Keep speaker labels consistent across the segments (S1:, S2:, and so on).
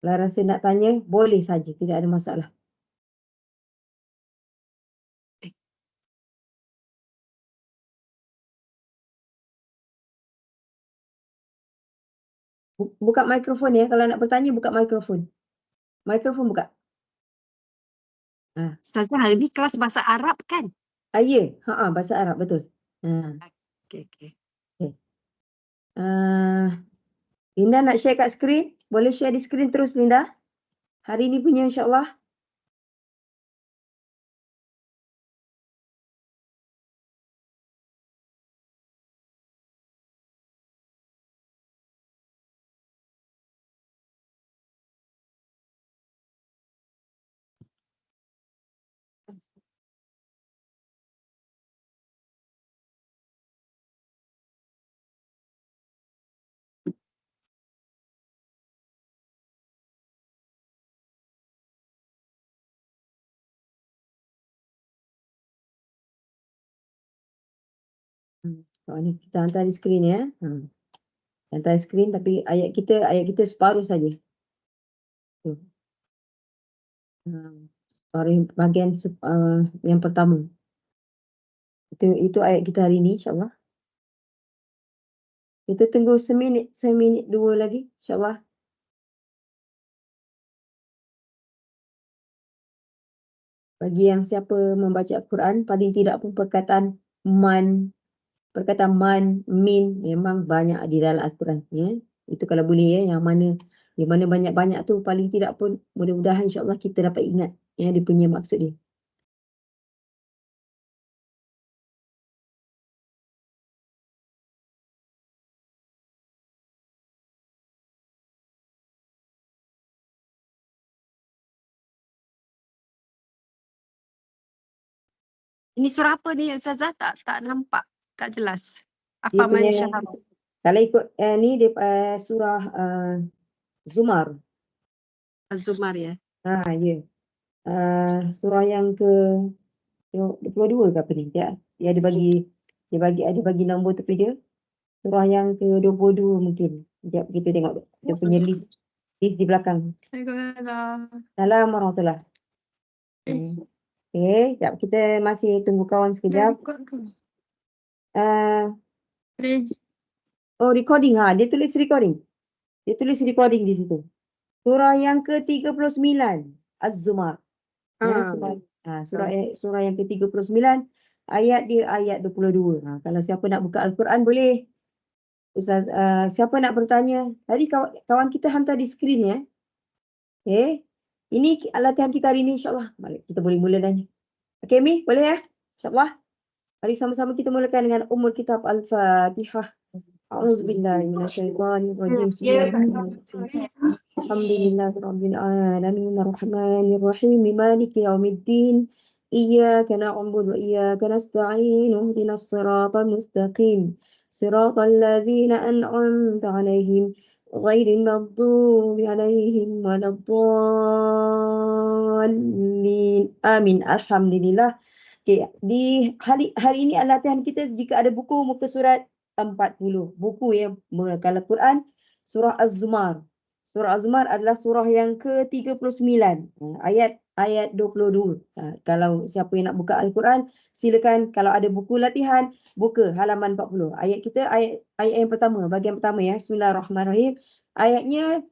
S1: Kalau rasa nak tanya, boleh saja. Tidak ada masalah. Buka mikrofon ya. Kalau nak bertanya, buka mikrofon. Mikrofon buka.
S2: Ustazah, hari ni kelas bahasa Arab kan?
S1: Ya, bahasa Arab, betul.
S2: Okey.
S1: Linda nak share kat skrin? Boleh share di skrin terus, Linda? Hari ni punya, insyaAllah. Ni kita hantar di skrin ya. Hantar di skrin tapi ayat kita separuh saja. Bahagian yang pertama. Itu ayat kita hari ni, insyaAllah. Kita tunggu seminit dua lagi, insyaAllah. Bagi yang siapa membaca Al-Quran, paling tidak pun perkataan man, min memang banyak di dalam Al-Quran. Ya. Itu kalau boleh ya, yang mana banyak-banyak tu paling tidak pun mudah-mudahan insyaAllah kita dapat ingat ya, dia punya maksud dia.
S2: Ini surah apa ni Ustazah? Tak nampak. Tak jelas.
S1: Dia
S2: Apa
S1: punya,
S2: mansyaharah?
S1: kalau ikut ni dia surah Zumar.
S2: Az-Zumar ya.
S1: Ya. Surah yang ke 22 ke apa ni? Dia ada bagi nombor tepi dia. Surah yang ke 22 mungkin. Sekejap kita tengok dia punya list di belakang. Assalamualaikum warahmatullahi. Okey, sekejap kita masih tunggu kawan sekejap. Recording. Dia tulis recording. Dia tulis recording di situ. Surah yang ke-39 Az-Zumar. Surah yang ke-39 ayat dia ayat 22. Kalau siapa nak buka Al-Quran boleh. Ustaz, siapa nak bertanya? Tadi kawan kita hantar di skrin ya. Okey. Ini latihan kita hari ini insya-Allah. Kita boleh mula nanya. Okey Mi, boleh ya? Insya-Allah. Mari sama-sama kita mulakan dengan Ummul Kitab Al-Fatihah. A'udzubillahi minasyaitonirrajim. Bismillahirrahmanirrahim. Alhamdulillahirabbil alamin arrahmanir rahim maliki yaumiddin. Iyyaka na'budu wa iyyaka nasta'in ihdinas siratal mustaqim. Siratal ladzina an'amta 'alaihim ghairil maghdubi 'alaihim waladdallin. Amin. Alhamdulillah. Okey, di hari ini latihan kita jika ada buku muka surat 40. Buku ya, kalau Quran surah Az-Zumar. Surah Az-Zumar adalah surah yang ke-39. Ayat 22. Kalau siapa yang nak buka Al-Quran, silakan. Kalau ada buku latihan, buka halaman 40. Ayat yang pertama, bahagian pertama ya. Bismillahirrahmanirrahim. Ayatnya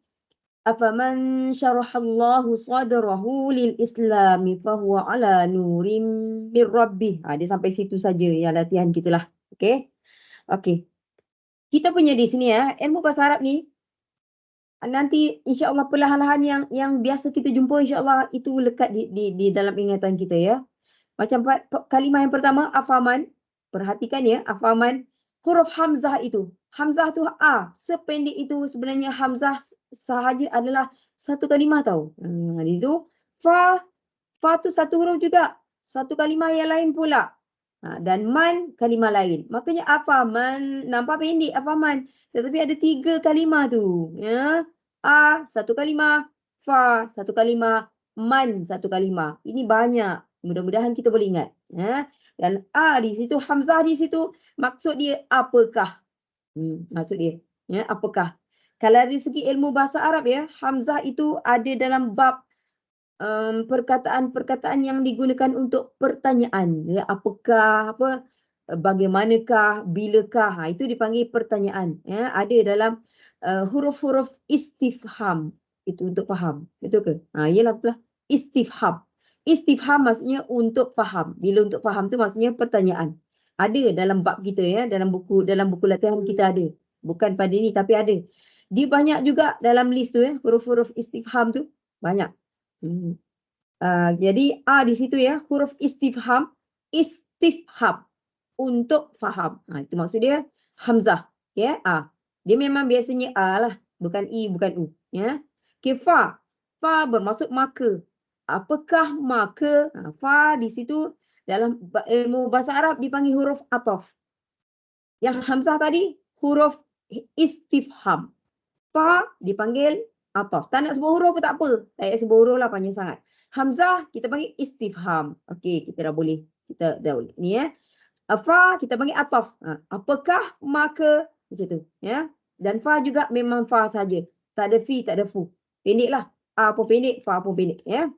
S1: afaman syarahallahu sadrahu lil islami fahuwa ala nurim mir rabbih. Dia sampai situ saja ya latihan kita lah. Okey. Kita punya di sini ya, ilmu bahasa Arab ni nanti insya-Allah perlahan-lahan yang biasa kita jumpa insya-Allah itu lekat di dalam ingatan kita ya. Macam kalimah yang pertama afaman, perhatikan ya, afaman, huruf hamzah itu. Hamzah tu sependek itu sebenarnya hamzah sahaja adalah satu kalimah tau. Itu fa tu satu huruf juga. Satu kalimah yang lain pula. Dan man kalimah lain. Makanya afaman nampak pendek afaman, tetapi ada 3 kalimah tu ya. Satu kalimah, fa satu kalimah, man satu kalimah. Ini banyak. Mudah-mudahan kita boleh ingat ya. Dan di situ hamzah di situ maksud dia apakah? Maksud dia ya apakah? Kalau dari segi ilmu bahasa Arab ya, hamzah itu ada dalam bab perkataan-perkataan yang digunakan untuk pertanyaan. Ya, apakah, bagaimanakah, bilakah, itu dipanggil pertanyaan. Ya, ada dalam huruf-huruf istifham. Itu untuk faham. Betul ke? Ialah betul. Istifham. Istifham maksudnya untuk faham. Bila untuk faham tu maksudnya pertanyaan. Ada dalam bab kita ya, dalam buku latihan kita ada. Bukan pada ni tapi ada. Dia banyak juga dalam list tu ya, huruf-huruf istifham tu banyak. Jadi A di situ ya, huruf istifham untuk faham. Itu maksud dia hamzah ya, A. Dia memang biasanya A lah, bukan I, bukan U ya. Okay, fa. Fa bermaksud maka. Apakah maka? Fa di situ dalam ilmu bahasa Arab dipanggil huruf ataf. Yang hamzah tadi huruf istifham. Fa dipanggil ataf. Tak nak sebut huruf pun tak apa. Tak payah sebut huruf lah, panjang sangat. Hamzah kita panggil istifham. Okey, kita dah boleh. Kita dah boleh. Ni ya. Fa kita panggil ataf. Apakah, maka, macam tu ya. Dan fa juga memang fa saja. Tak ada fi, tak ada fu. Pendeklah. A pun pendek, fa pun pendek ya.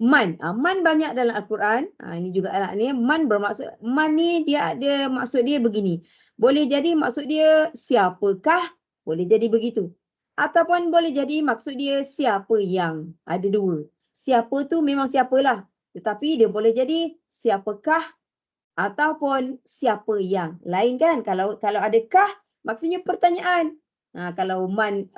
S1: Man. Man banyak dalam Al-Quran. Ini juga ni. Man bermaksud, man ni dia ada maksud dia begini. Boleh jadi maksud dia siapakah? Boleh jadi begitu. Ataupun boleh jadi maksud dia siapa yang. Ada dua. Siapa tu memang siapalah. Tetapi dia boleh jadi siapakah ataupun siapa yang. Lain kan? Kalau ada kah, maksudnya pertanyaan. Kalau man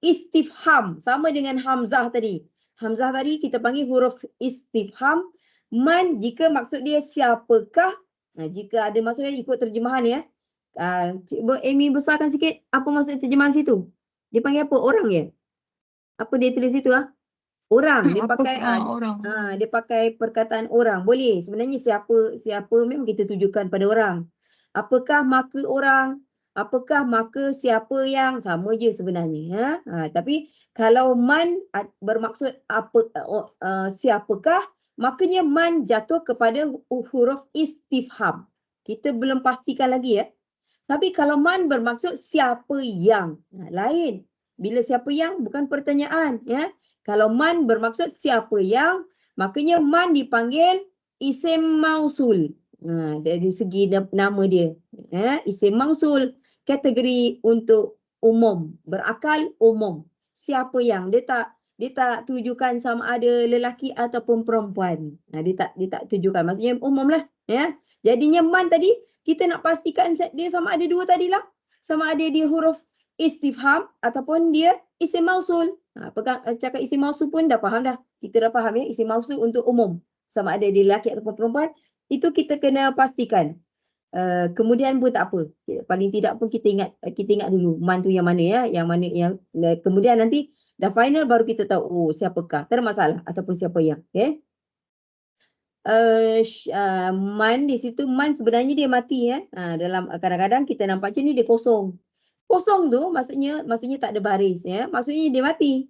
S1: istifham sama dengan hamzah tadi. Hamzah tadi kita panggil huruf istifham. Man jika maksud dia siapakah. Jika ada maksudnya ikut terjemahan ya. Cuba Amy besarkan sikit apa maksud terjemahan situ. Dia panggil apa? Orang ya? Apa dia tulis situ Orang. Dia pakai
S2: orang.
S1: dia pakai perkataan orang. Boleh. Sebenarnya siapa memang kita tujukan pada orang. Apakah maka orang? Apakah maka siapa yang? Sama je sebenarnya. Tapi kalau man bermaksud siapakah, makanya man jatuh kepada huruf istifham. Kita belum pastikan lagi ya. Tapi kalau man bermaksud siapa yang, lain. Bila siapa yang bukan pertanyaan ya. Kalau man bermaksud siapa yang, makanya man dipanggil isim mausul. Dari segi nama dia. Isim mausul, kategori untuk umum, berakal umum. Siapa yang, dia tak tujukan sama ada lelaki ataupun perempuan. Dia tak tujukan, maksudnya umum lah ya. Jadinya man tadi kita nak pastikan dia sama ada dua tadilah. Sama ada dia huruf istifham ataupun dia isim mausul. Cakap isim mausul pun dah faham dah. Kita dah faham ya, isim mausul untuk umum. Sama ada dia lelaki ataupun perempuan. Itu kita kena pastikan. Kemudian pun tak apa. Paling tidak pun kita ingat dulu man tu yang mana ya. Yang mana yang kemudian nanti dah final baru kita tahu siapakah. Tak ada masalah ataupun siapa yang. Okay. Man di situ, man sebenarnya dia mati ya. Dalam kadang-kadang kita nampak macam ni dia kosong. Kosong tu maksudnya tak ada baris ya. Maksudnya dia mati.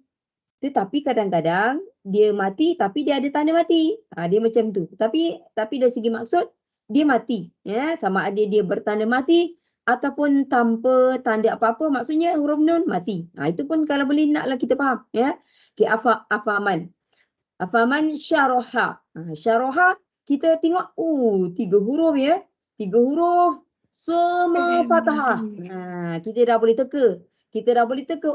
S1: Tetapi kadang-kadang dia mati tapi dia ada tanda mati. Dia macam tu. Tapi dari segi maksud dia mati ya. Sama ada dia bertanda mati ataupun tanpa tanda apa-apa, maksudnya huruf nun mati. Itu pun kalau boleh naklah kita faham ya. Okay, afaman. Afaman syaroha. Syaroha kita tengok 3 huruf ya. 3 huruf semua fathah. Kita dah boleh teka.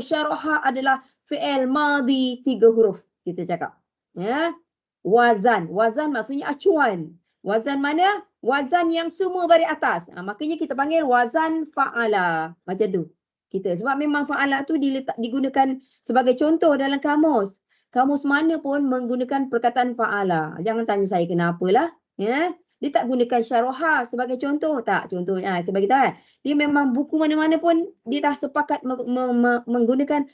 S1: Syaroha adalah fi'il madi 3 huruf. Kita cakap. Ya. Wazan. Wazan maksudnya acuan. Wazan mana? Wazan yang semua baris atas. Makanya kita panggil wazan fa'ala. Macam tu. Sebab memang fa'ala tu digunakan sebagai contoh dalam kamus. Kamus mana pun menggunakan perkataan fa'ala. Jangan tanya saya kenapalah. Ya. Dia tak gunakan syaroha sebagai contoh. Tak, contohnya sebagai tahu. Dia memang buku mana-mana pun dia dah sepakat menggunakan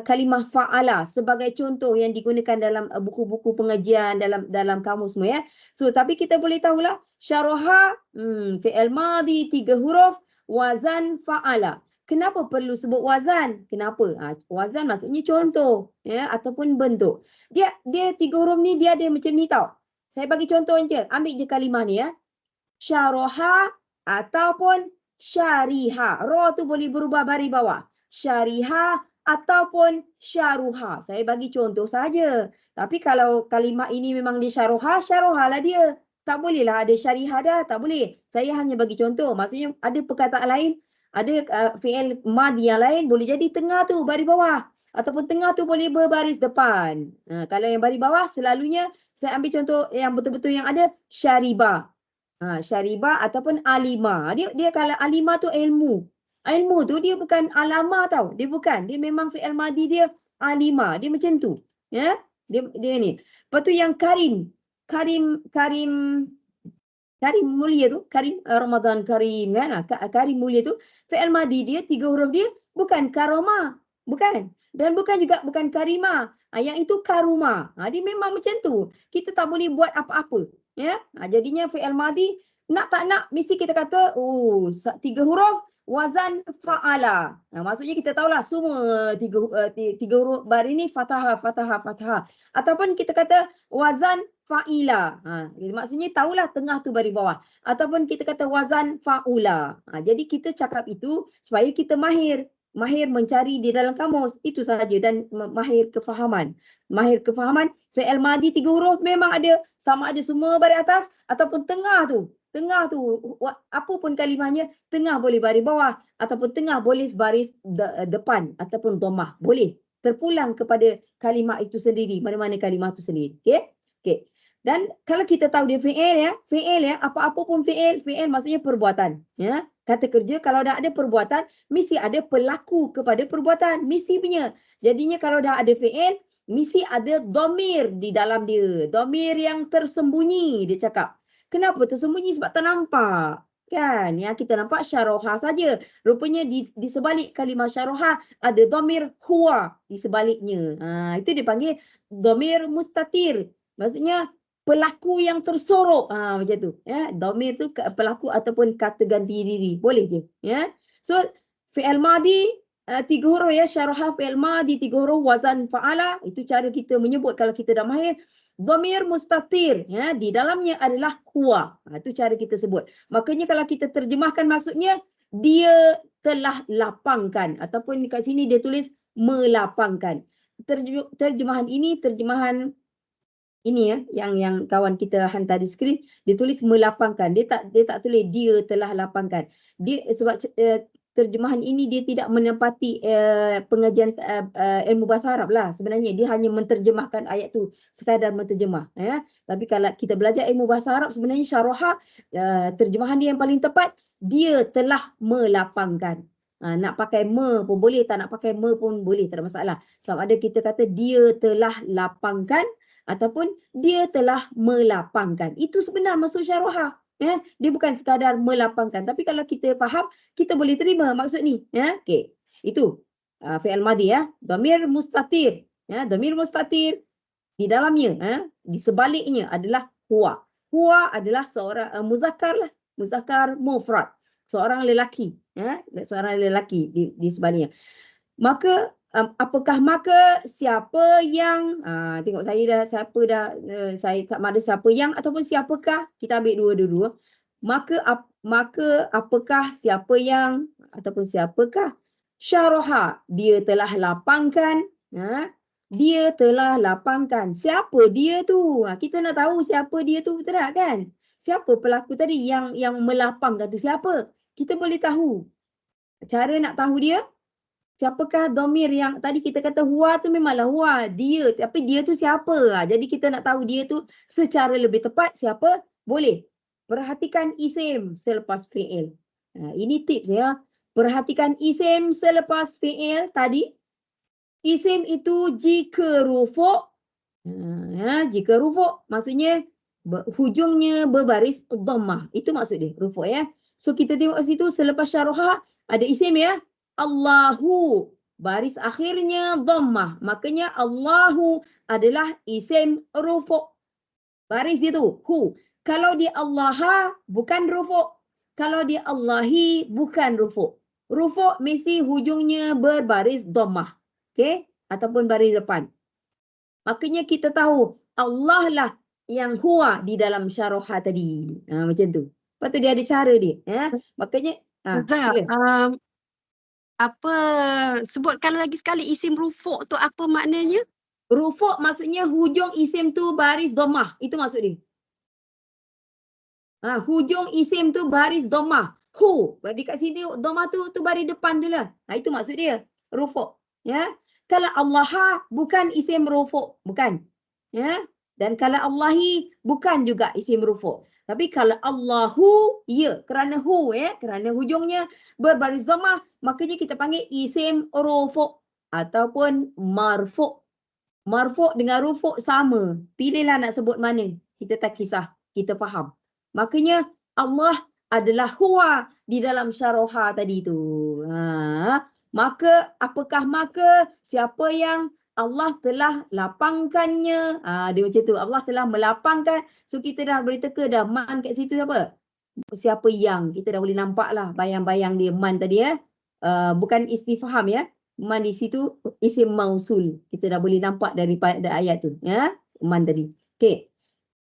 S1: kalimah fa'ala sebagai contoh yang digunakan dalam buku-buku pengajian dalam kamus semua ya. So tapi kita boleh tahulah syaroha fi'il madi 3 huruf wazan fa'ala. Kenapa perlu sebut wazan? Kenapa? Wazan maksudnya contoh ya ataupun bentuk. Dia 3 huruf ni dia ada macam ni tau. Saya bagi contoh je. Ambil je kalimah ni ya. Syaroha ataupun syariha. Ra tu boleh berubah baris bawah. Syariha ataupun syaruha. Saya bagi contoh saja. Tapi kalau kalimah ini memang dia syaruha, syaruha lah dia. Tak bolehlah ada syariha dah. Tak boleh. Saya hanya bagi contoh. Maksudnya ada perkataan lain, ada fi'il madi yang lain boleh jadi tengah tu baris bawah. Ataupun tengah tu boleh berbaris depan. Kalau yang baris bawah selalunya saya ambil contoh yang betul-betul yang ada syariba. Syariba ataupun alima. Dia kalau alima tu ilmu. Ilmu tu dia bukan alama tau. Dia bukan. Dia memang fi'il madi dia alima. Dia macam tu. Ya. Dia ni. Lepas tu yang karim. Karim mulia tu. Karim Ramadan karim kan. Karim mulia tu. Fi'il madi dia 3 huruf dia bukan karoma. Bukan. Dan bukan karima. Yang itu karuma. Dia memang macam tu. Kita tak boleh buat apa-apa. Ya. Jadinya fi'il madi nak tak nak mesti kita kata 3 huruf wazan fa'ala. Maksudnya kita tahulah semua 3 huruf baris ni fathah. Ataupun kita kata wazan fa'ila. Maksudnya tahulah tengah tu baris bawah. Ataupun kita kata wazan fa'ula. Jadi kita cakap itu supaya kita mahir mencari di dalam kamus. Itu sahaja. Dan mahir kefahaman. Fi'il madi 3 huruf memang ada. Sama ada semua baris atas ataupun tengah tu. Apa pun kalimahnya, tengah boleh baris bawah. Ataupun tengah boleh baris depan. Ataupun dhammah. Boleh. Terpulang kepada kalimah itu sendiri. Mana-mana kalimah itu sendiri. Okay. Dan kalau kita tahu dia fi'il ya, apa-apa pun fi'il maksudnya perbuatan. Ya. Kata kerja kalau dah ada perbuatan, mesti ada pelaku kepada perbuatan. Mesti punya. Jadinya kalau dah ada fi'il, mesti ada dhamir di dalam dia. Dhamir yang tersembunyi, dia cakap. Kenapa tersembunyi? Sebab tak nampak. Kan? Yang kita nampak syaroha saja. Rupanya di sebalik kalimah syaroha ada dhamir huwa di sebaliknya. Itu dipanggil dhamir mustatir. Maksudnya pelaku yang tersorok. Macam tu. Ya. Dhamir tu pelaku ataupun kata ganti diri. Boleh je. Ya. So, fi'il madi 3 huruf ya. Syaroha fi'il madi 3 huruf wazan fa'ala. Itu cara kita menyebut kalau kita dah mahir. Dhamir mustatir, ya, di dalamnya adalah huwa. Itu cara kita sebut. Makanya kalau kita terjemahkan maksudnya, dia telah lapangkan. Ataupun kat sini dia tulis melapangkan. Terjemahan ini ya, yang kawan kita hantar di skrin, dia tulis melapangkan. Dia tak tulis dia telah lapangkan. Dia sebab terjemahan ini dia tidak menempati pengajian ilmu bahasa Arab lah sebenarnya. Dia hanya menterjemahkan ayat tu, sekadar menterjemah. Ya. Tapi kalau kita belajar ilmu bahasa Arab, sebenarnya syaraha, terjemahan dia yang paling tepat, dia telah melapangkan. Nak pakai me pun boleh, tak nak pakai me pun boleh, tak ada masalah. Sama ada kita kata dia telah lapangkan ataupun dia telah melapangkan. Itu sebenar maksud syaraha. Ya, dia bukan sekadar melapangkan. Tapi kalau kita faham, kita boleh terima maksud ni. Ya, okey. Itu fi'il madi ya. Dhamir mustatir. Ya, dhamir mustatir di dalamnya, di sebaliknya adalah huwa. Huwa adalah seorang muzakkar lah. Muzakkar mufrad. Seorang lelaki, ya, seorang lelaki di sebaliknya. Maka apakah maka siapa yang tengok saya saya tak ada siapa yang ataupun siapakah, kita ambil dua-dua. Maka apakah siapa yang ataupun siapakah syaraha, dia telah lapangkan, dia telah lapangkan. Siapa dia tu? Kita nak tahu siapa dia tu, betul tak kan? Siapa pelaku tadi yang melapangkan tu siapa? Kita boleh tahu. Cara nak tahu dia, siapakah dhamir yang tadi kita kata huwa tu memanglah huwa, dia, tapi dia tu siapa? Jadi kita nak tahu dia tu secara lebih tepat siapa? Boleh. Perhatikan isim selepas fi'il. Ini tips ya. Perhatikan isim selepas fi'il tadi. Isim itu jika rufu', jika rufu' maksudnya hujungnya berbaris dhammah. Itu maksud dia, rufu' ya. So kita tengok situ selepas syaraha ada isim ya. Allahu, baris akhirnya dhammah. Makanya Allahu adalah isim rufu'. Baris dia tu, hu. Kalau dia Allaha bukan rufu'. Kalau dia Allahi bukan rufu'. Rufu' mesti hujungnya berbaris dhammah. Okey? Ataupun baris depan. Makanya kita tahu Allah lah yang huwa di dalam syaraha tadi. Macam tu. Lepas tu dia ada cara dia. Ya? Makanya
S2: Ustaz,
S1: Sila.
S2: apa sebutkan lagi sekali isim rufu' tu apa maknanya?
S1: Rufu' maksudnya hujung isim tu baris dhammah. Itu maksud dia. Hujung isim tu baris dhammah. Hu. Dekat sini dhammah tu baris depan tu lah. Itu maksud dia. Rufu'. Ya. Kalau Allah bukan isim rufu'. Bukan. Ya. Dan kalau Allahi bukan juga isim rufu'. Tapi kalau Allahu, ya, kerana hu, ya, kerana hujungnya berbaris dhammah, makanya kita panggil isim rufu' ataupun marfu'. Marfu' dengan rufu' sama. Pilihlah nak sebut mana. Kita tak kisah. Kita faham. Makanya Allah adalah huwa di dalam syarahah tadi tu. Maka siapa yang Allah telah lapangkannya. Dia macam tu. Allah telah melapangkan. So kita dah boleh teka dah. Man kat situ apa? Siapa yang. Kita dah boleh nampak lah bayang-bayang dia man tadi ya. Bukan istifham ya. Man di situ isim mausul. Kita dah boleh nampak daripada ayat tu. Ya. Man tadi. Okey.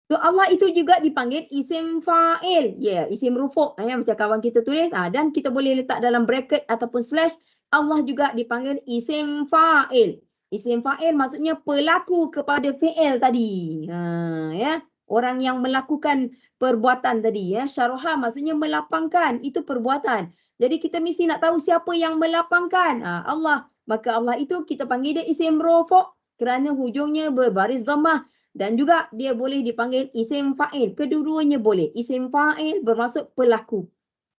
S1: So Allah itu juga dipanggil isim fa'il. Ya, isim rufu'. Macam kawan kita tulis. Dan kita boleh letak dalam bracket ataupun slash. Allah juga dipanggil isim fa'il. Isim fa'il maksudnya pelaku kepada fi'il tadi. Ya. Orang yang melakukan perbuatan tadi. Ya. Syarahah maksudnya melapangkan. Itu perbuatan. Jadi kita mesti nak tahu siapa yang melapangkan. Allah. Maka Allah itu kita panggil dia isim rufu' kerana hujungnya berbaris dhammah. Dan juga dia boleh dipanggil isim fa'il. Kedua-duanya boleh. Isim fa'il bermaksud pelaku.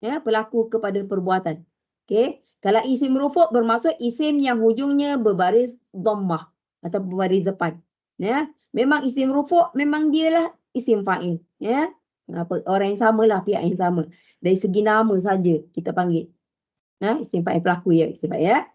S1: Ya, pelaku kepada perbuatan. Okey. Kalau isim rufu' bermaksud isim yang hujungnya berbaris dhammah atau berbaris depan. Ya. Memang isim rufu' memang dialah isim fa'il. Ya. Orang yang samalah, pihak yang sama. Dari segi nama saja kita panggil. Isim fa'il pelaku ya, isim fa'il ya.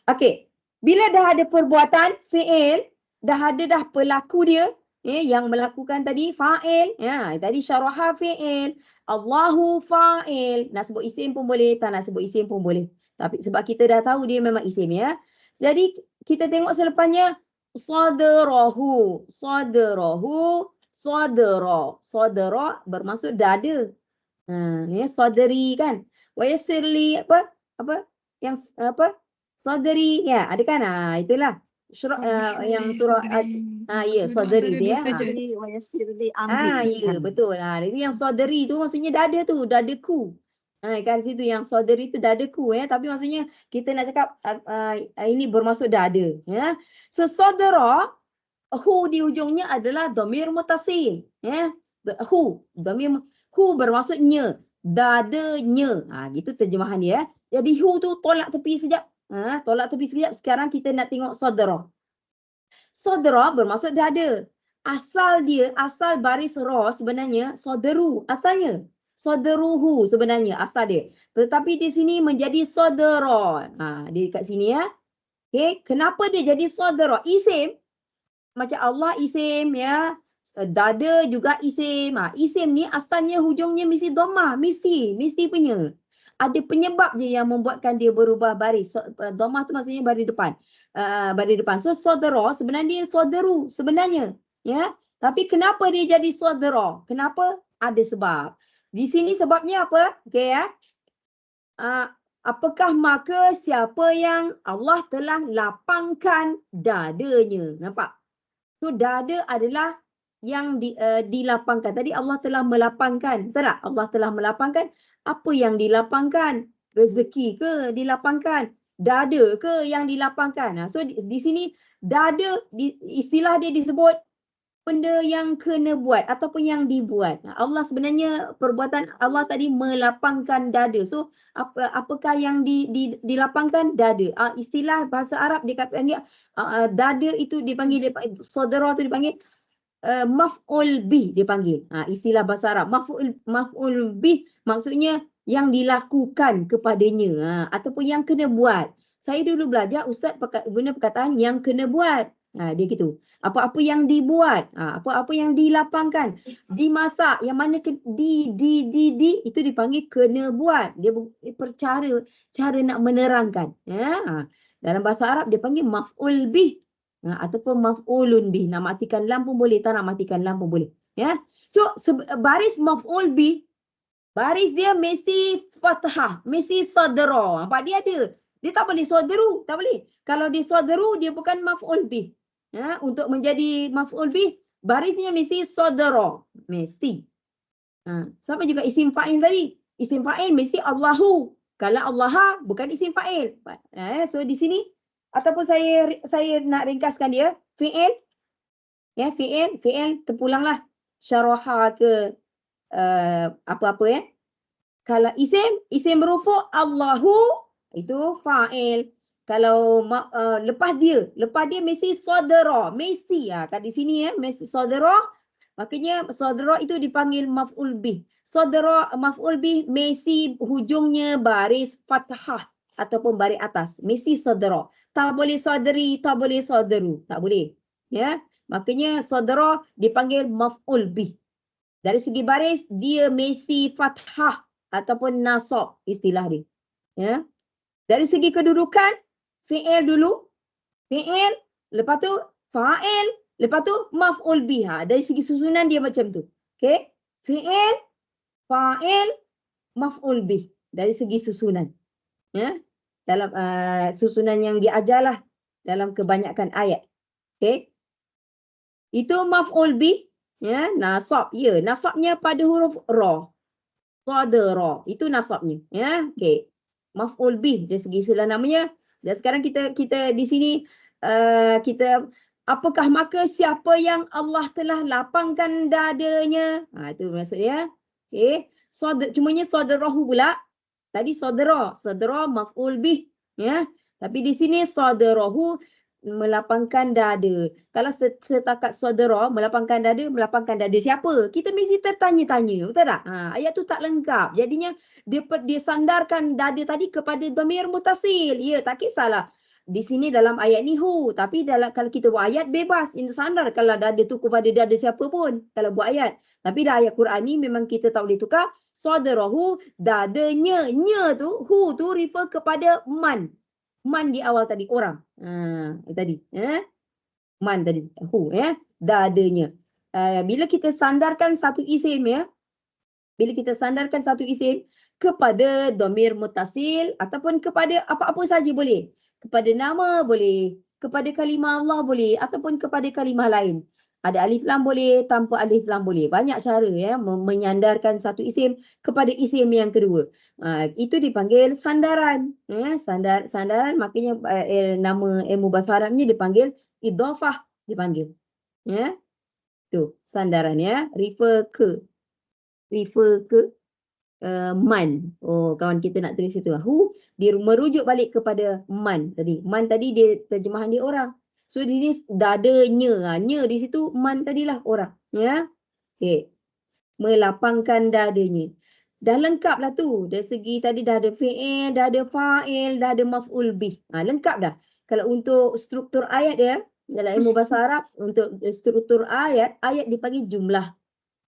S1: Okey. Bila dah ada perbuatan fi'il, dah ada pelaku dia, yang melakukan tadi fa'il, tadi syarahah fi'il, Allahu fa'il, nak sebut isim pun boleh, tak nak sebut isim pun boleh. Tapi sebab kita dah tahu dia memang isim ya. Jadi kita tengok selepasnya sadarahu, sadarahu, sadara bermaksud dada. Sadari kan. Wa yassirli apa? Yang apa? Sadari ya, ada kan? Itulah. Yang surah ya, sadari dia. Ya, betul. Itu yang sadari tu maksudnya dada tu, dadaku. Kan situ yang sadari tu dadaku ya, tapi maksudnya kita nak cakap ini bermaksud dada ya. So sadara hu di hujungnya adalah dhamir muttasil ya. Hu bermaksudnya dadanya. Gitu terjemahan dia. Jadi hu tu tolak tepi sekejap. Tolak tepi sekejap. Sekarang kita nak tengok sadara. Sadara bermaksud dada. Asal baris ra sebenarnya sadaru asalnya. Sadaruhu sebenarnya asal dia. Tetapi di sini menjadi sadara. Dia kat sini ya. Okey, kenapa dia jadi sadara? Isim. Macam Allah isim ya. Dada juga isim. Isim ni asalnya hujungnya mesti dhammah, mesti punya. Ada penyebab je yang membuatkan dia berubah baris. Dhammah tu maksudnya baris depan. Baris depan. So saudara sebenarnya saudaru sebenarnya, ya. Tapi kenapa dia jadi saudara? Kenapa? Ada sebab. Di sini sebabnya apa? Okey ya. Apakah maka siapa yang Allah telah lapangkan dadanya? Nampak? So dada adalah yang dilapangkan. Tadi Allah telah melapangkan. Betul tak? Allah telah melapangkan. Apa yang dilapangkan? Rezeki ke dilapangkan? Dada ke yang dilapangkan? So di sini dada, istilah dia disebut benda yang kena buat ataupun yang dibuat. Allah sebenarnya perbuatan Allah tadi melapangkan dada. So apakah yang dilapangkan? Dada. Istilah bahasa Arab dia panggil dada itu dipanggil saudara tu dipanggil maf'ul bih dipanggil. Istilah bahasa Arab. Maf'ul bih maksudnya yang dilakukan kepadanya ataupun yang kena buat. Saya dulu belajar ustaz guna perkataan yang kena buat. Dia gitu. Apa-apa yang dibuat, apa-apa yang dilapangkan, dimasak, yang mana itu dipanggil kena buat. Dia cara nak menerangkan. Dalam bahasa Arab dia panggil maf'ul bih ataupun maf'ulun bih. Nak matikan lam pun boleh, tak nak matikan lam pun boleh. Ya. So baris maf'ul bih Baris dia mesti fathah, mesti sadra. Nampak dia ada. Dia tak boleh sadaru, tak boleh. Kalau dia sadaru, dia bukan maf'ul bih. Untuk menjadi maf'ul bih, barisnya mesti sadra. Mesti. Sama juga isim fa'il tadi. Isim fa'il mesti Allahu. Kalau Allah bukan isim fa'il. So di sini ataupun saya nak ringkaskan dia, fi'il fi'il terpulanglah syaraha ke apa-apa Kalau isim merufu' Allahu itu fa'il. Kalau lepas dia mesti sadara, mesti kat di sini mesti sadara. Makanya sadara itu dipanggil maf'ul bih. Sadara maf'ul bih mesti hujungnya baris fathah ataupun baris atas. Mesti sadara. Tak boleh sadari, tak boleh sadaru, tak boleh. Ya. Makanya sadara dipanggil maf'ul bih. Dari segi baris dia mesti fathah ataupun nasab istilah dia. Ya. Dari segi kedudukan fi'il dulu, fi'il, lepas tu fa'il, lepas tu maf'ul bih. Dari segi susunan dia macam tu. Okey? Fi'il, fa'il, maf'ul bih dari segi susunan. Ya. Dalam susunan yang diajarlah dalam kebanyakan ayat. Okey? Itu maf'ul bih, ya, nasab. Ya, nasabnya pada huruf ra. Sadara, itu nasabnya, ya. Okey. Maf'ul bih dari segi istilah namanya. Dan sekarang kita di sini kita apakah maka siapa yang Allah telah lapangkan dadanya? Itu maksudnya. Okey. Cumanya sadarahu pula. Tadi sadara maf'ul bih, ya. Tapi di sini sadarahu melapangkan dada. Kalau setakat saudara melapangkan dada siapa? Kita mesti tertanya-tanya, betul tak? Ayat tu tak lengkap. Jadinya dia sandarkan dada tadi kepada dhamir mutasil. Ya, tak kisahlah. Di sini dalam ayat ni tapi kalau kita buat ayat bebas, ini sandar kalau dada tu kepada dada siapa pun kalau buat ayat. Tapi dah ayat Quran ni memang kita tak boleh tukar. Sadarahu, dadanya, tu, tu refer kepada man. Man di awal tadi, orang. Tadi. Man tadi. Dadanya. Bila kita sandarkan satu isim, kepada dhamir mutasil ataupun kepada apa-apa saja boleh. Kepada nama boleh. Kepada kalimah Allah boleh. Ataupun kepada kalimah lain. Ada alif lam boleh, tanpa alif lam boleh. Banyak cara menyandarkan satu isim kepada isim yang kedua. Itu dipanggil sandaran. Sandaran maknanya nama ilmu bahasa Arabnya dipanggil idhafah dipanggil. Ya. Tu sandaran refer ke man. Kawan kita nak tulis itu. Dia merujuk balik kepada man tadi. Man tadi dia terjemahan dia orang. So ini dadanya, nya di situ man tadilah orang, ya. Okey. Melapangkan dadanya. Dah lengkap lah tu. Dari segi tadi dah ada fi'il, dah ada fa'il, dah ada maf'ul bih. Lengkap dah. Kalau untuk struktur ayat dia dalam ilmu bahasa Arab, untuk struktur ayat dipanggil jumlah.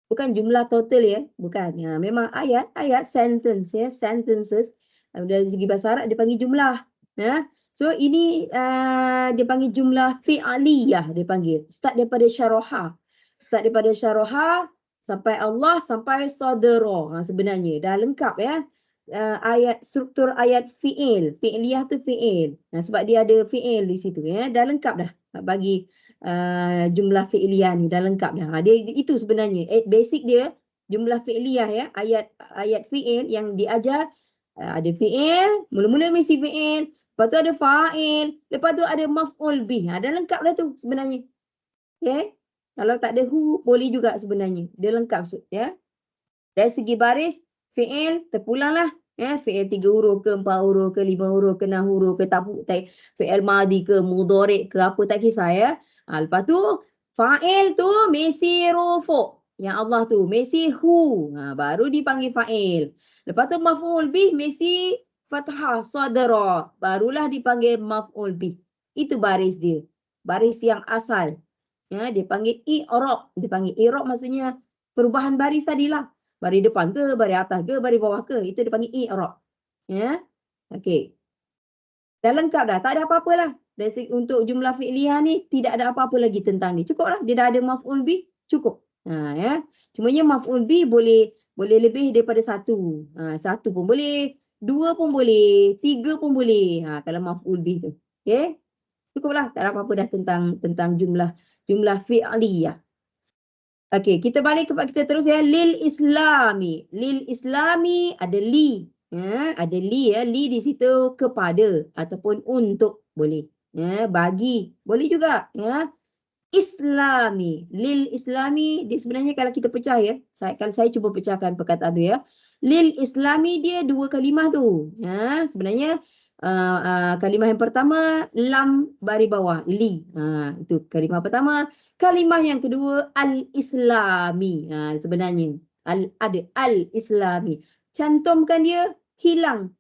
S1: Bukan jumlah total bukan. Memang ayat sentence sentences dari segi bahasa Arab dipanggil jumlah. So ini dipanggil jumlah fi'aliyah dipanggil. Start daripada syaraha sampai Allah sampai sadara. Sebenarnya dah lengkap ayat struktur ayat fi'iliyah tu fi'il. Sebab dia ada fi'il di situ dah lengkap dah bagi jumlah fi'liyah ni dah lengkap dah. Dia itu sebenarnya basic dia jumlah fi'liyah ayat fi'il yang diajar ada fi'il, mula-mula mesti fi'il, lepas tu ada fa'il, lepas tu ada maf'ul bih. Dah lengkap dah tu sebenarnya. Okey. Kalau tak ada boleh juga sebenarnya. Dia lengkap Dari segi baris fi'il terpulanglah fi'il 3 huruf ke 4 huruf ke 5 huruf ke 6 huruf ke tak fi'il madi ke mudhari' ke apa tak kisah lepas tu fa'il tu mesti rufu'. Yang Allah tu mesti baru dipanggil fa'il. Lepas tu maf'ul bih mesti fathah sadara, barulah dipanggil maf'ul bih. Itu baris dia. Baris yang asal. Dia panggil i'rab. Dia panggil i'rab maksudnya perubahan baris tadilah. Baris depan ke, baris atas ke, baris bawah ke. Itu dipanggil i'rab. Okey. Dah lengkap dah. Tak ada apa-apa lah. Untuk jumlah fi'liyah ni tidak ada apa-apa lagi tentang ni. Cukup lah. Dia dah ada maf'ul bih. Cukup. Cumanya maf'ul bih boleh Boleh lebih daripada satu. Satu pun boleh, dua pun boleh, tiga pun boleh. Kalau maf'ul bih tu. Okey? Cukuplah, tak ada apa-apa dah tentang jumlah fi'liyah. Okey, kita balik kepada kita terus ya. Lil islami. Lil islami ada li. Ya, ada li ya. Li di situ kepada ataupun untuk boleh. Ya, bagi boleh juga ya. Islami. Lil islami dia sebenarnya kalau kita pecah ya. Kalau saya cuba pecahkan perkataan tu ya. Lil islami dia dua kalimah tu. Ya, sebenarnya kalimah yang pertama lam baris bawah li. Itu kalimah pertama. Kalimah yang kedua al-islami. Sebenarnya ada al-islami. Cantumkan dia hilang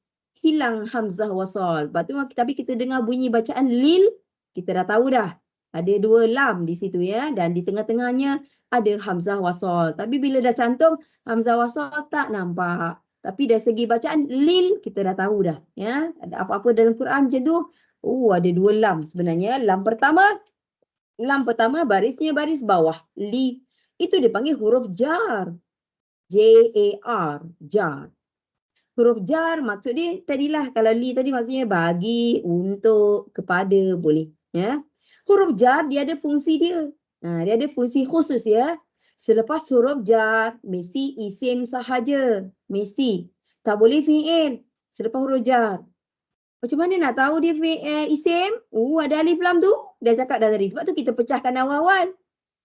S1: hamzah wasal. Lepas tu tapi kita dengar bunyi bacaan lil, kita dah tahu dah. Ada dua lam di situ ya, dan di tengah-tengahnya ada hamzah wasal. Tapi bila dah cantum hamzah wasal tak nampak. Tapi dari segi bacaan lil kita dah tahu dah ya. Ada apa-apa dalam Quran macam tu. Ada dua lam sebenarnya. Lam pertama barisnya baris bawah li. Itu dipanggil huruf jar. J-A-R, jar. Huruf jar maksud dia tadilah, kalau li tadi maksudnya bagi, untuk, kepada boleh ya. Huruf jar dia ada fungsi dia. Dia ada fungsi khusus ya. Selepas huruf jar mesti isim sahaja. Mesti. Tak boleh fi'il selepas huruf jar. Macam mana nak tahu dia isim? Ada alif lam tu. Dah cakap dah tadi. Sebab tu kita pecahkan awal-awal.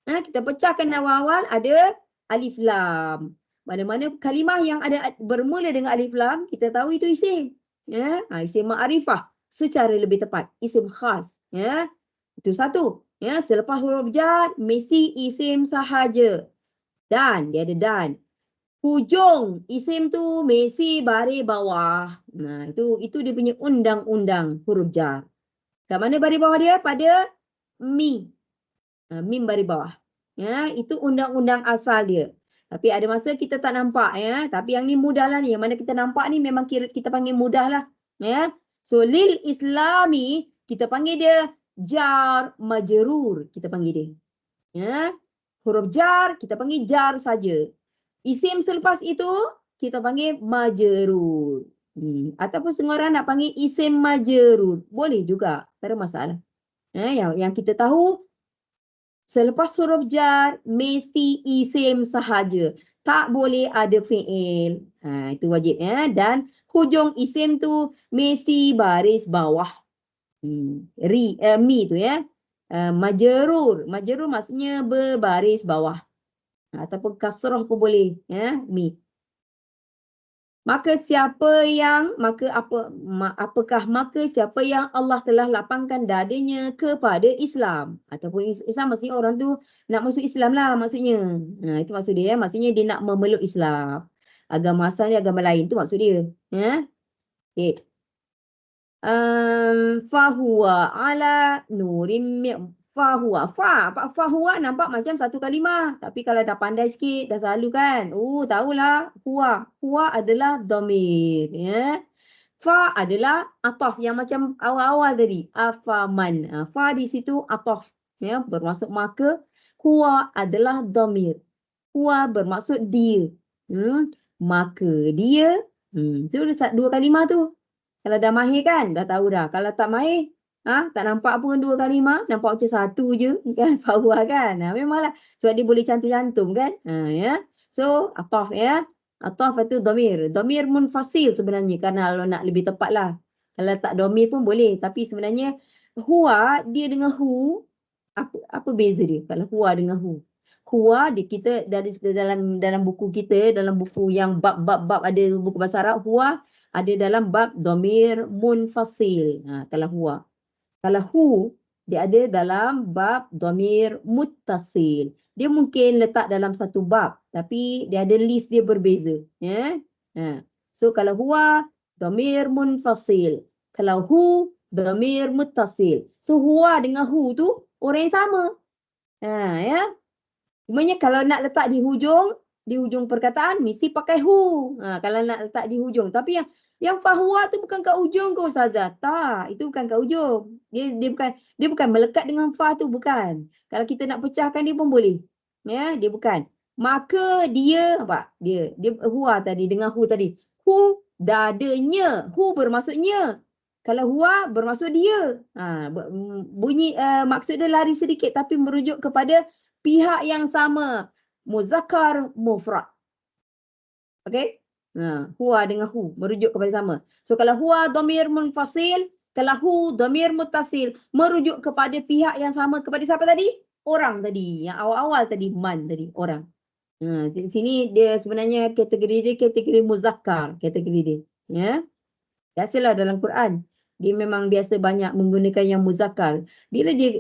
S1: Kita pecahkan awal-awal ada alif lam. Mana-mana kalimah yang ada bermula dengan alif lam, kita tahu itu isim. Ya, isim ma'rifah secara lebih tepat, isim khas. Ya, itu satu. Ya, selepas huruf jar mesti isim sahaja. Dan dia ada dan. Hujung isim tu mesti baris bawah. Itu dia punya undang-undang huruf jar. Kat mana baris bawah dia? Pada mi. Mim baris bawah. Ya, itu undang-undang asal dia. Tapi ada masa kita tak nampak ya. Tapi yang ni mudah lah ni. Yang mana kita nampak ni memang kita panggil mudah lah. Ya. So lil islami kita panggil dia jar majrur. Kita panggil dia. Ya. Huruf jar kita panggil jar saja. Isim selepas itu kita panggil majrur. Ataupun setengah orang nak panggil isim majrur. Boleh juga. Tak ada masalah. Yang kita tahu selepas huruf jar mesti isim sahaja. Tak boleh ada fi'il. Itu wajib ya. Dan hujung isim tu mesti baris bawah. Mi tu ya. Majrur. Majrur maksudnya berbaris bawah. Ataupun kasrah pun boleh ya. Mi. Apakah siapa yang Allah telah lapangkan dadanya kepada Islam, ataupun Islam maksudnya orang tu nak masuk Islam lah maksudnya. Itu maksud dia ya. Maksudnya dia nak memeluk Islam. Agama asalnya agama lain, tu maksud dia. Ya. Okay. Fahuwa ala nurim fahuwa nampak macam satu kalimah, tapi kalau dah pandai sikit dah selalu kan, tahulah huwa adalah dhamir ya. Fa adalah ataf yang macam awal-awal tadi, afaman. Fa di situ ataf ya, bermaksud maka. Huwa adalah dhamir. Huwa bermaksud dia. Maka dia. So dua kalimah tu. Kalau dah mahir kan, dah tahu dah. Kalau tak mahir, tak nampak pun dua kalimah, nampak macam satu je kan, fahuwa kan. Memanglah sebab dia boleh cantum-cantum kan. Ya. So, ataf ya. Ataf itu dhamir. Dhamir munfasil sebenarnya, kerana kalau nak lebih tepat lah. Kalau tak dhamir pun boleh, tapi sebenarnya huwa dia dengan hu, apa beza dia kalau huwa dengan hu? Huwa kita dari dalam buku kita, dalam buku yang bab ada buku bahasa Arab, huwa ada dalam bab dhamir munfasil. Kalau huwa. Kalau hu, dia ada dalam bab dhamir muttasil. Dia mungkin letak dalam satu bab, tapi dia ada list dia berbeza. Ya? So kalau huwa, dhamir munfasil. Kalau hu, dhamir muttasil. So huwa dengan hu tu orang yang sama. Ya. Cumanya kalau nak letak di hujung perkataan mesti pakai hu. Kalau nak letak di hujung. Tapi yang fahuwa tu bukan kat ujung ke Ustazah? Tak, itu bukan kat ujung. Dia bukan melekat dengan fa tu, bukan. Kalau kita nak pecahkan dia pun boleh. Ya, dia bukan. Maka dia, apa? Dia huwa tadi dengan hu tadi. Hu dadanya. Hu bermaksudnya. Kalau huwa bermaksud dia. Bunyi maksud dia lari sedikit tapi merujuk kepada pihak yang sama. Muzakkar mufrad. Okey? Huwa dengan hu merujuk kepada sama. So kalau huwa dhamir munfasil, kalau hu dhamir muttasil merujuk kepada pihak yang sama kepada siapa tadi? Orang tadi. Yang awal-awal tadi man tadi, orang. Di sini dia sebenarnya kategori dia kategori muzakkar, kategori dia. Ya. Biasalah dalam Quran. Dia memang biasa banyak menggunakan yang muzakkar. Bila dia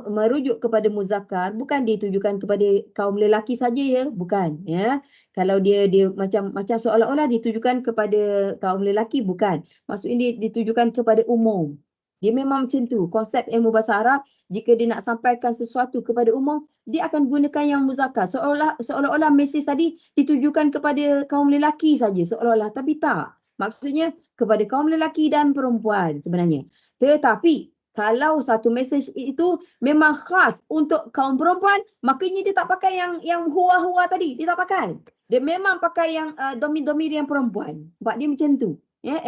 S1: merujuk kepada muzakkar, bukan ditujukan kepada kaum lelaki saja ya, bukan ya. Kalau dia macam seolah-olah ditujukan kepada kaum lelaki, bukan. Maksudnya dia ditujukan kepada umum. Dia memang macam tu. Konsep ilmu bahasa Arab, jika dia nak sampaikan sesuatu kepada umum, dia akan gunakan yang muzakkar. Seolah-olah mesej tadi ditujukan kepada kaum lelaki saja, seolah-olah, tapi tak. Maksudnya kepada kaum lelaki dan perempuan sebenarnya. Tetapi kalau satu mesej itu memang khas untuk kaum perempuan, makanya dia tak pakai yang huwa-huwa tadi. Dia tak pakai. Dia memang pakai yang domir-domir yang perempuan. Sebab dia macam tu. Ya,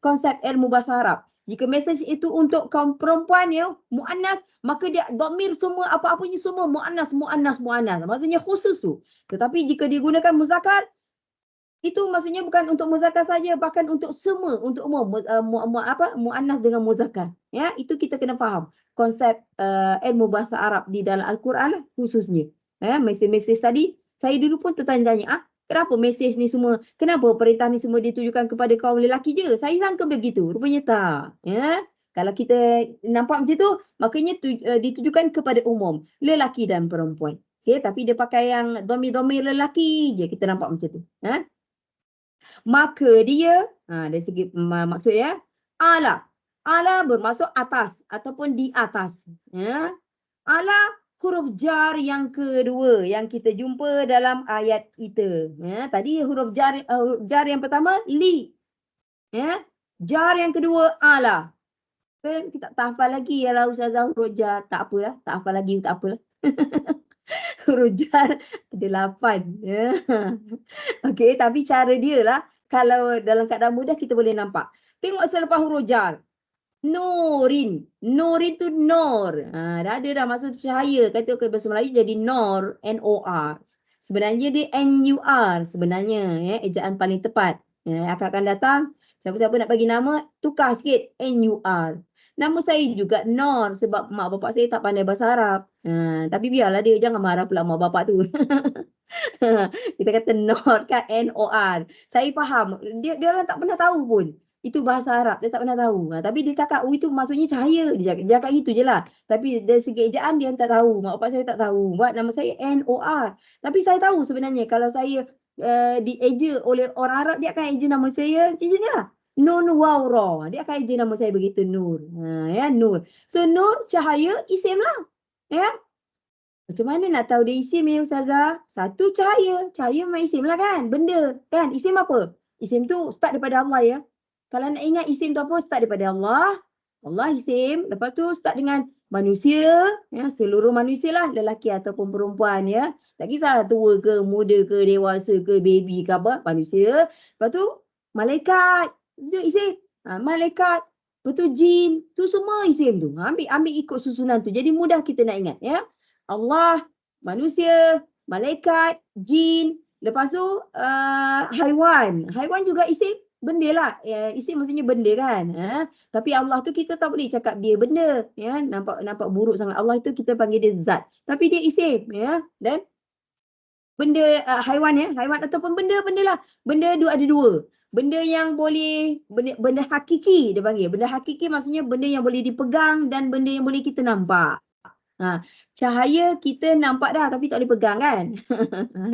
S1: konsep ilmu bahasa Arab. Jika mesej itu untuk kaum perempuan ya, muannas, maka dia domir semua apa-apanya semua muannas. Maksudnya khusus tu. Tetapi jika digunakan muzakkar, itu maksudnya bukan untuk muzakkar saja, bahkan untuk semua, untuk umum, muannas dengan muzakkar. Ya, itu kita kena faham konsep ilmu bahasa Arab di dalam Al-Quran khususnya. Ya, mesej-mesej tadi saya dulu pun tertanya-tanya, kenapa mesej ni semua, kenapa perintah ni semua ditujukan kepada kaum lelaki je? Saya sangka begitu, rupanya tak. Ya, kalau kita nampak macam tu, makanya ditujukan kepada umum, lelaki dan perempuan. Okay, tapi dia pakai yang domir-domir lelaki je, kita nampak macam tu. Ha? Maka dia, dari segi maksud ya, ala. Ala bermaksud atas ataupun di atas. Ya. Ala huruf jar yang kedua yang kita jumpa dalam ayat kita. Ya. Tadi huruf jar yang pertama li. Ya. Jar yang kedua ala. Kita tak hafal lagi ya lah Ustazah huruf jar. Tak apalah, tak hafal lagi, tak apalah. Huruf jar ada 8. Ya. Okey, tapi cara dia lah. Kalau dalam keadaan mudah kita boleh nampak. Tengok selepas huruf jar. Nurin. Nurin tu nur. Dah ada dah maksud cahaya. Kata ke bahasa Melayu jadi nur. N-O-R. Sebenarnya dia N-U-R. Sebenarnya. Ya, ejaan paling tepat. Ya, akan datang. Siapa-siapa nak bagi nama, tukar sikit. N-U-R. Nama saya juga Nur sebab mak bapak saya tak pandai bahasa Arab. Tapi biarlah dia, jangan marah pula mak bapak tu. Kita kata Nur kan, N-O-R. Saya faham. Dia orang tak pernah tahu pun. Itu bahasa Arab. Dia tak pernah tahu. Tapi dia cakap, itu maksudnya cahaya. Dia cakap gitu je lah. Tapi dari segi ejaan dia tak tahu. Mak bapak saya tak tahu. Buat nama saya N-O-R. Tapi saya tahu sebenarnya kalau saya dieja oleh orang Arab, dia akan eja nama saya macam ni lah. Nun waw ra. Dia akan eja nama saya begitu, Nur. Ya, Nur. So, Nur, cahaya, isim lah. Ya. Macam mana nak tahu dia isim ya Ustazah? Satu cahaya. Cahaya memang isim lah kan? Benda. Kan? Isim apa? Isim tu start daripada Allah ya. Kalau nak ingat isim tu apa? Start daripada Allah. Allah isim. Lepas tu start dengan manusia. Ya, seluruh manusia lah. Lelaki ataupun perempuan ya. Tak kisah tua ke, muda ke, dewasa ke, baby ke apa. Manusia. Lepas tu malaikat. Itu isim. Malaikat. Lepas tu jin. Tu semua isim tu. Ambil ikut susunan tu. Jadi mudah kita nak ingat ya. Allah, manusia, malaikat, jin. Lepas tu haiwan. Haiwan juga isim. Benda lah. Isim maksudnya benda kan. Tapi Allah tu kita tak boleh cakap dia benda. Ya, nampak buruk sangat. Allah itu kita panggil dia zat. Tapi dia isim. Ya. Dan benda haiwan ya. Haiwan ataupun benda lah. Benda ada dua. Benda yang boleh, benda hakiki dia panggil. Benda hakiki maksudnya benda yang boleh dipegang dan benda yang boleh kita nampak. Cahaya kita nampak dah tapi tak boleh pegang kan.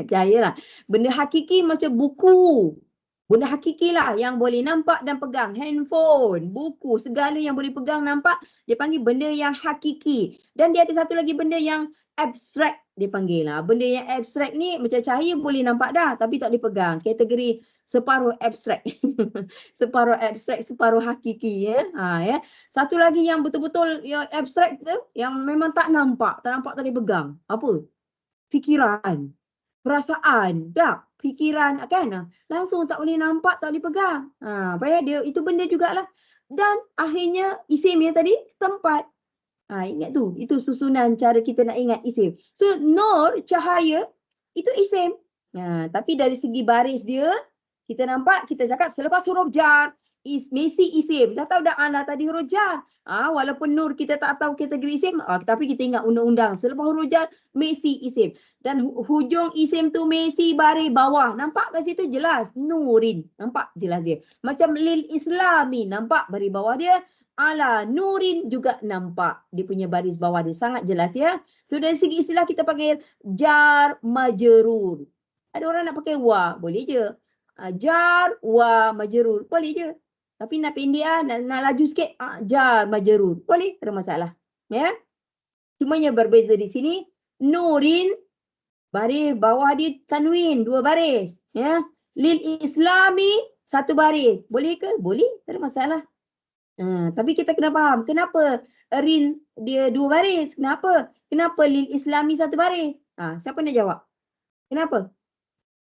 S1: Cahaya lah. Benda hakiki macam buku. Benda hakiki lah yang boleh nampak dan pegang. Handphone, buku, segala yang boleh pegang nampak. Dia panggil benda yang hakiki. Dan dia ada satu lagi benda yang abstrak dia panggil lah. Benda yang abstrak ni macam cahaya boleh nampak dah tapi tak boleh pegang. Kategori separuh abstrak. Separuh abstrak, separuh hakiki ya. Ya. Satu lagi yang betul-betul yang abstrak tu yang memang tak nampak tak boleh pegang. Apa? Fikiran. perasaan, tak, fikiran kan. Langsung tak boleh nampak, tak boleh pegang. Payah dia itu benda jugalah. Dan akhirnya isim yang tadi tempat. Ingat tu, itu susunan cara kita nak ingat isim. So nur, cahaya itu isim. Tapi dari segi baris dia, kita nampak, kita cakap selepas huruf jar, mesti isim. Dah tahu dah anak tadi huruf jar. Walaupun nur kita tak tahu kategori isim, tapi kita ingat undang-undang. Selepas huruf jar, mesti isim. Dan hujung isim tu mesti baris bawah. Nampak kat situ jelas. Nurin. Nampak jelas dia. Macam lil islami. Nampak baris bawah dia. Ala nurin juga nampak. Dia punya baris bawah dia. Sangat jelas ya. So dari segi istilah kita panggil jar majrur. Ada orang nak pakai wa. Boleh je. Jar wa majrur. Boleh je. Tapi nak pendek nak laju sikit, jar majrur. Boleh, tak ada masalah. Ya. Cumanya berbeza di sini, nurin baris bawah dia tanwin, 2 baris, ya. Lil islami 1 baris. Boleh ke? Boleh, tak ada masalah. Tapi kita kena faham kenapa rin dia 2 baris? Kenapa? Kenapa lil islami 1 baris? Siapa nak jawab? Kenapa?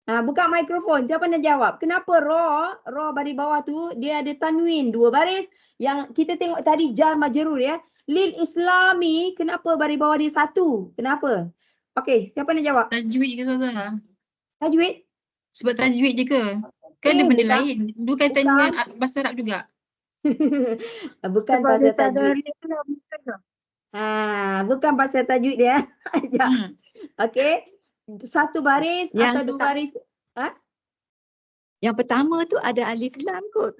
S1: Buka mikrofon. Siapa nak jawab? Kenapa ra baris bawah tu dia ada tanwin 2 baris, yang kita tengok tadi jar majrur ya. Lil islami kenapa baris bawah dia 1? Kenapa? Okey, siapa nak jawab?
S2: Tajwid ke Ustazah?
S1: Tajwid?
S2: Sebab tajwid je ke? Kan ada benda
S1: bukan.
S2: lain. Dua kaitan dengan bahasa Arab juga.
S1: Bukan pasal tajwid. Bukan pasal tajwid dia. Okey. 1 baris atau 2 baris.
S3: Yang pertama tu ada alif lam kot.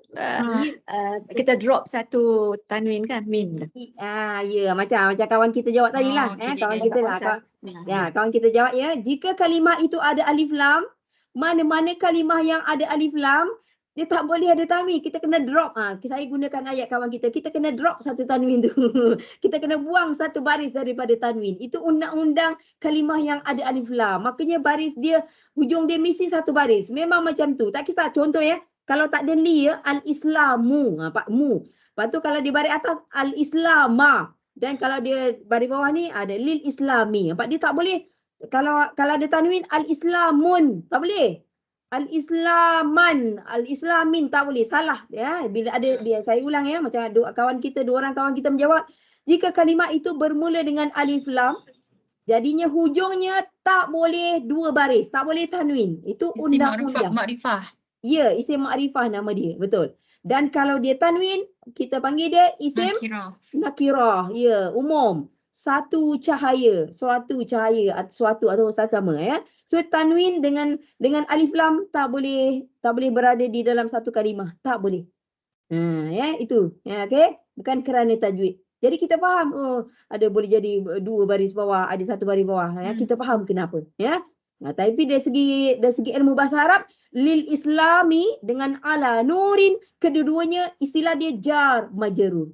S3: Kita drop 1 tanwin kan, min.
S1: Ya, macam kawan kita jawab tadi lah. Kawan kita lah. Kawan kita jawab ya. Jika kalimah itu ada alif lam, mana-mana kalimah yang ada alif lam, dia tak boleh ada tanwin. Kita kena drop. Saya gunakan ayat kawan kita. Kita kena drop 1 tanwin tu. Kita kena buang 1 baris daripada tanwin. Itu undang-undang kalimah yang ada alif lam. Makanya baris dia, hujung dia mesti 1 baris. Memang macam tu. Tak kisah. Contoh ya. Kalau tak ada li ya, al-islamu. Pak mu. Lepas tu kalau di baris atas, al-islama. Dan kalau dia baris bawah ni, ada lil islami. Pak dia tak boleh. Kalau ada tanwin, al-islamun. Tak boleh. Al-islaman, al-islamin tak boleh, salah ya. Bila ada dia, saya ulang ya, macam dua orang kawan kita menjawab, jika kalimah itu bermula dengan alif lam, jadinya hujungnya tak boleh 2 baris, tak boleh tanwin. Itu undang-undang.
S2: Isim makrifah.
S1: Ya, isim makrifah nama dia, betul. Dan kalau dia tanwin, kita panggil dia isim nakirah. Ya, umum. Suatu cahaya atau sama ya. So tanwin dengan alif lam tak boleh berada di dalam satu kalimah, tak boleh. Ya itu. Ya, okey. Bukan kerana tajwid. Jadi kita faham, ada boleh jadi 2 baris bawah, ada 1 baris bawah ya. Kita faham kenapa ya. Tapi dari segi ilmu bahasa Arab, lil islami dengan ala nurin, kedua-duanya istilah dia jar majrur.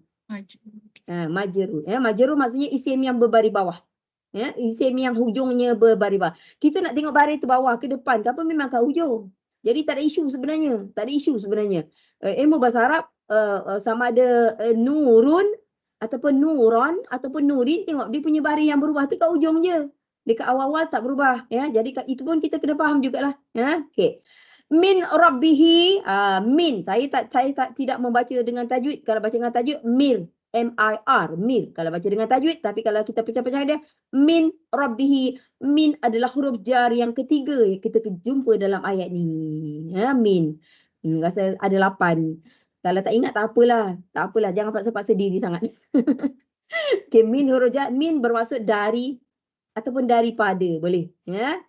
S1: Majrur. Majrur maksudnya isim yang berbaris bawah. Ya, isim yang hujungnya berbaris bawah. Kita nak tengok baris tu bawah ke depan ke apa, memang kat hujung. Jadi tak ada isu sebenarnya. Ilmu bahasa Arab sama ada nurun ataupun nuron ataupun nurin, tengok dia punya baris yang berubah tu kat hujung je. Dekat awal-awal tak berubah ya. Jadi itu pun kita kena faham jugalah ya. Okey. Min rabbihi, min. Saya tidak membaca dengan tajwid. Kalau baca dengan tajwid mil, M-I-R, mil. Kalau baca dengan tajwid, tapi kalau kita pecah-pecah dia, min rabbihi. Min adalah huruf jar yang ketiga yang kita jumpa dalam ayat ni. Ya, min. Rasa ada 8. Kalau tak ingat tak apalah. Tak apalah, jangan paksa-paksa diri sangat. Okay, min huruf jar, min bermaksud dari ataupun daripada, boleh. Ya.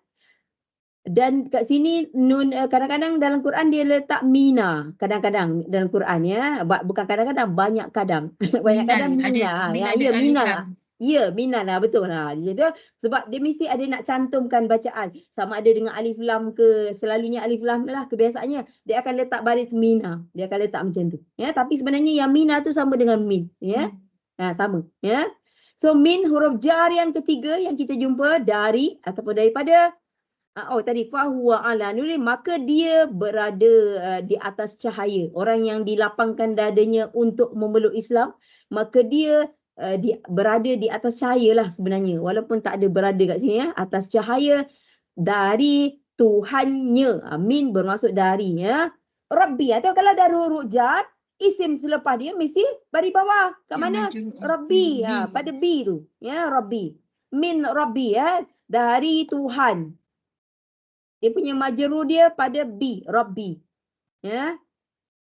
S1: Dan kat sini nun kadang-kadang dalam Quran dia letak mina, kadang-kadang dalam Quran ya, bukan kadang-kadang, banyak kadang. Banyak kadang mina. Mina. Ya, mina lah, betul lah. Jadi sebab dia mesti ada nak cantumkan bacaan, sama ada dengan alif lam ke, selalunya alif lam lah kebiasaannya, dia akan letak baris mina. Dia akan letak macam tu. Ya, tapi sebenarnya yang mina tu sama dengan min, ya. Sama, ya. So min huruf jar yang ketiga yang kita jumpa dari ataupun daripada. Tadi fahuwa ala nurin, maka dia berada di atas cahaya. Orang yang dilapangkan dadanya untuk memeluk Islam, maka dia berada di atas cahaya lah sebenarnya. Walaupun tak ada berada kat sini ya, atas cahaya dari Tuhannya. Min bermaksud dari ya. Rabbi atau kalau ada huruf jar, isim selepas dia mesti baris bawah. Kat mana? Rabbi. Pada B tu. Ya, Rabbi. Min Rabbi ya, dari Tuhan. Dia punya majrur dia pada B, Rabbi. Ya.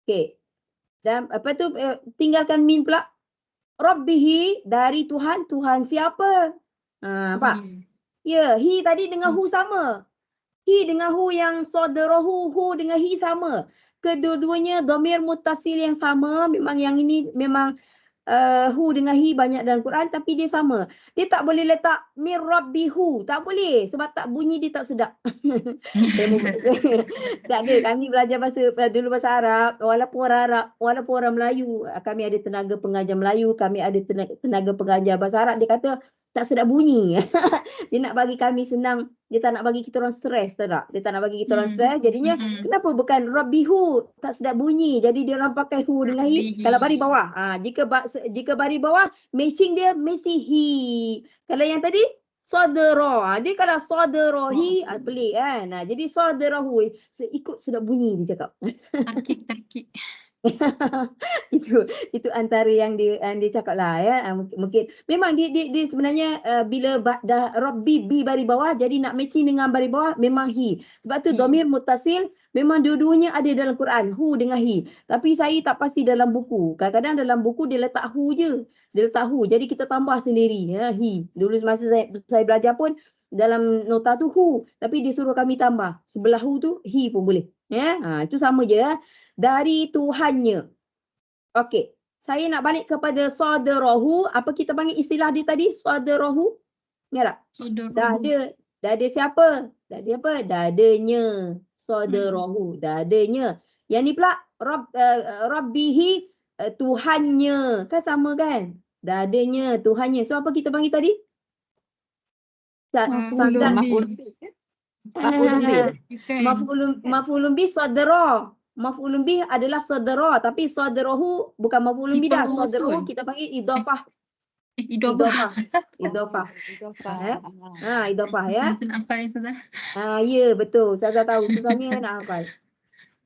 S1: Okey. Dan apa tu tinggalkan min pula. Rabbihi dari Tuhan, Tuhan siapa? Nampak? Ya, he tadi dengan who sama. He dengan who yang saudarahu, who dengan he sama. Kedua-duanya dhamir muttasil yang sama. Memang yang ini memang who dengan he banyak dalam Quran tapi dia sama. Dia tak boleh letak mir rabbihu, tak boleh sebab tak bunyi dia tak sedap. Tak ada, kami belajar dulu bahasa Arab, walaupun orang Arab, walaupun orang Melayu, kami ada tenaga pengajar Melayu, kami ada tenaga pengajar bahasa Arab, dia kata tak sedap bunyi. Dia nak bagi kami senang, dia tak nak bagi kita orang stres, tak? Dia tak nak bagi kita orang stres, jadinya kenapa bukan rabbihu, tak sedap bunyi. Jadi dia orang pakai hu dengan hi. Kalau baris bawah, jika baris bawah matching dia mesti hi. Kalau yang tadi saudara, dia kalau saudarahi pelik kan. Jadi saudarahu ikut sedap bunyi dia cakap.
S2: Takik.
S1: itu antara yang dia cakap lah ya. Mungkin memang dia sebenarnya bila dah Rabbi B baris bawah, jadi nak matching dengan baris bawah memang he. Sebab tu dhamir muttasil memang dua-duanya ada dalam Quran, hu dengan he. Tapi saya tak pasti dalam buku. Kadang-kadang dalam buku dia letak hu je. Dia letak hu. Jadi kita tambah sendiri ya, he. Dulu masa saya belajar pun dalam nota tu hu, tapi dia suruh kami tambah. Sebelah hu tu he pun boleh. Ya, itu sama je ya. Dari Tuhannya. Okey, saya nak balik kepada saudarahu. Apa kita panggil istilah dia tadi? Saudarahu. Ingat tak? Dah ada siapa? Dah ada apa? Dadanya. Saudarahu. Dadanya. Yang ni pula Rabbihi, Tuhannya. Kan sama kan? Dadanya, Tuhannya. So apa kita panggil tadi? Maf'ulun bi saudara. Maf'ulun bih adalah saudara, tapi saudarahu bukan maf'ulun bih dah. Saudarahu kita panggil idhafah. Idhafah ya. Ya betul. Ustazah tahu susahnya nak hafal.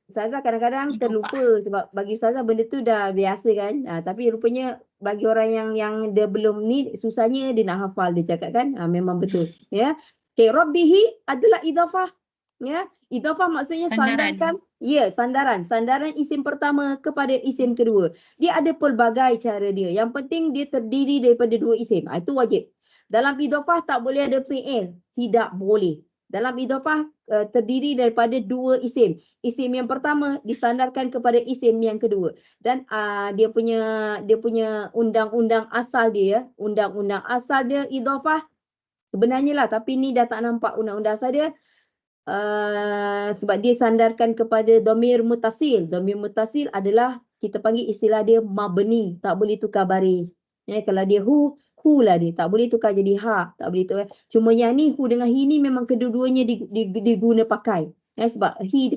S1: Ustazah kadang-kadang terlupa sebab bagi ustazah benda tu dah biasa kan. Tapi rupanya bagi orang yang dia belum ni susahnya dia nak hafal, dia cakap kan. Memang betul ya. Okay, Rabbihi adalah idhafah. Ya, idhafah maksudnya sandarkan. Ya, sandaran isim pertama kepada isim kedua. Dia ada pelbagai cara dia. Yang penting dia terdiri daripada dua isim. Itu wajib. Dalam idhafah tak boleh ada fi'il, tidak boleh. Dalam idhafah terdiri daripada dua isim. Isim yang pertama disandarkan kepada isim yang kedua. Dan dia punya undang-undang asal dia, undang-undang asal dia idhafah sebenarnya lah, tapi ni dah tak nampak undang-undang asal dia. Sebab dia sandarkan kepada dhamir muttasil. Dhamir muttasil adalah kita panggil istilah dia mabni, tak boleh tukar baris. Ya, kalau dia hu lah dia, tak boleh tukar jadi ha, tak boleh tukar. Cuma yang ni hu dengan hi ni memang kedua-duanya diguna pakai. Ya, sebab hi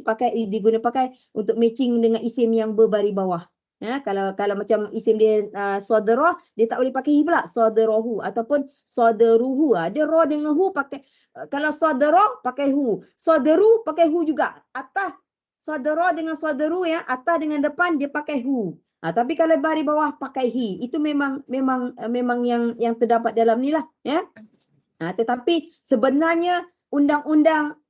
S1: diguna pakai untuk matching dengan isim yang berbaris bawah. Ya, kalau macam isim dia saudara, dia tak boleh pakai hi pula, saudarahu ataupun saudaruhu. Dia ra dengan hu pakai. Kalau saudara pakai hu, saudaru pakai hu juga. Atas saudara dengan saudaru ya, atas dengan depan dia pakai hu. Tapi kalau baris bawah pakai hi. Itu memang yang terdapat dalam ni lah ya. Tetapi sebenarnya undang-undang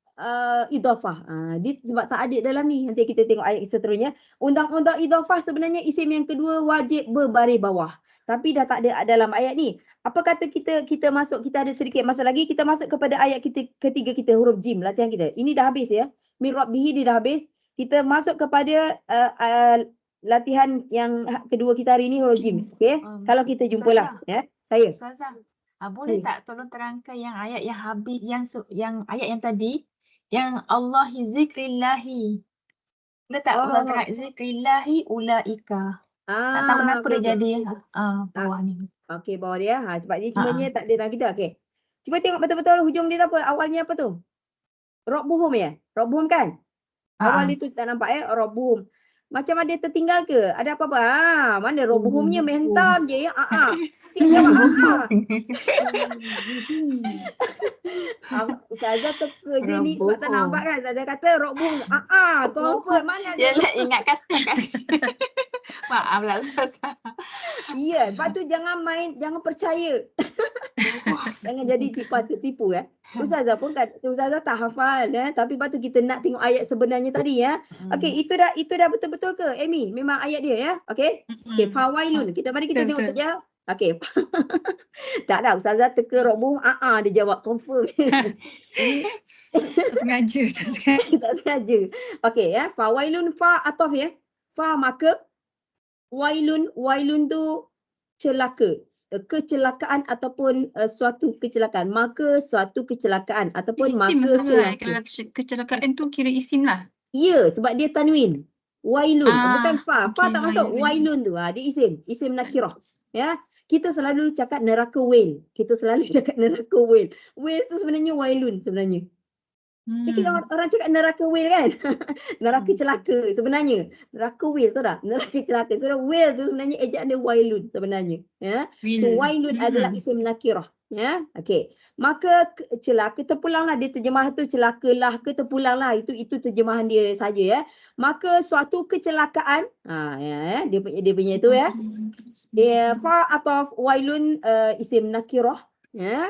S1: idhafah. Dia sebab tak ada dalam ni. Nanti kita tengok ayat seterusnya. Undang-undang idhafah sebenarnya isim yang kedua wajib berbaris bawah. Tapi dah tak ada dalam ayat ni. Apa kata kita masuk, kita ada sedikit masa lagi, kita masuk kepada ayat ketiga kita, huruf jim, latihan kita. Ini dah habis ya. Min rabbihi dia dah habis. Kita masuk kepada latihan yang kedua kita hari ini, huruf jim. Okey. Kalau kita jumpalah ya. Saya.
S3: Ustazah, boleh tak tolong terangkan yang ayat yang habis, yang ayat yang tadi, yang Allahi zikrillahi. Boleh tak Ustazah terangkan zikrillahi ulaika. Tak tahu kenapa dia jadi bawah ni.
S1: Okey, bawah dia. Sebab dia cumanya tak ada dalam kita. Okey. Cuba tengok betul-betul hujung dia apa? Awalnya apa tu? Rabbuhum ya? Rabbuhum kan? Awal itu tak nampak ya? Rabbuhum. Macam ada tertinggal ke? Ada apa-apa? Mana Rabbuhumnya menghentam je ya? Siap jawab. Ustazah teka je ni sebab tak
S3: Roboh.
S1: nampak kan. Ustazah kata roboh. Confirm. Mana ada.
S3: Yelah, ingatkan setakat ni. Maaflah Ustazah.
S1: Ya, lepas tu jangan percaya. Jangan jadi tertipu ya. Ustazah pun Ustazah tak hafal tapi lepas tu kita nak tengok ayat sebenarnya tadi ya. Okey, itu dah betul-betul ke Amy? Memang ayat dia ya. Okey. Okey, fawailun. Mari kita tengok saja. Okey. Tak dah Ustazah teka roboh. Dia jawab confirm.
S4: Tak sengaja.
S1: Tak sengaja. Okey ya, fawailun fa ataf ya. Fa maka wailun tu celaka, kecelakaan ataupun suatu kecelakaan. Maka suatu kecelakaan ataupun
S4: Isim
S1: maka
S4: masalah.
S1: celaka.
S4: Kalau kecelakaan tu kira isim lah.
S1: Ya, sebab dia tanwin. Wailun, bukan fa. Fa
S4: okey,
S1: tak masuk. Wailun tu. Dia isim nakirah. Ya. Kita selalu cakap neraka wail. Wail tu sebenarnya wailun sebenarnya. Kita orang cakap neraka wail kan. Neraka celaka sebenarnya. Neraka wail tu dah. Neraka celaka. So wail tu sebenarnya ejaan dia wailun sebenarnya. Ya. So wailun adalah isim nakirah. Ya. Okey. Maka celaka terpulanglah, dia terjemah tu celakalah ke terpulanglah. Itu terjemahan dia saja ya. Maka suatu kecelakaan, ya, dia punya tu ya. Dia fa atau wailun isim nakirah ya.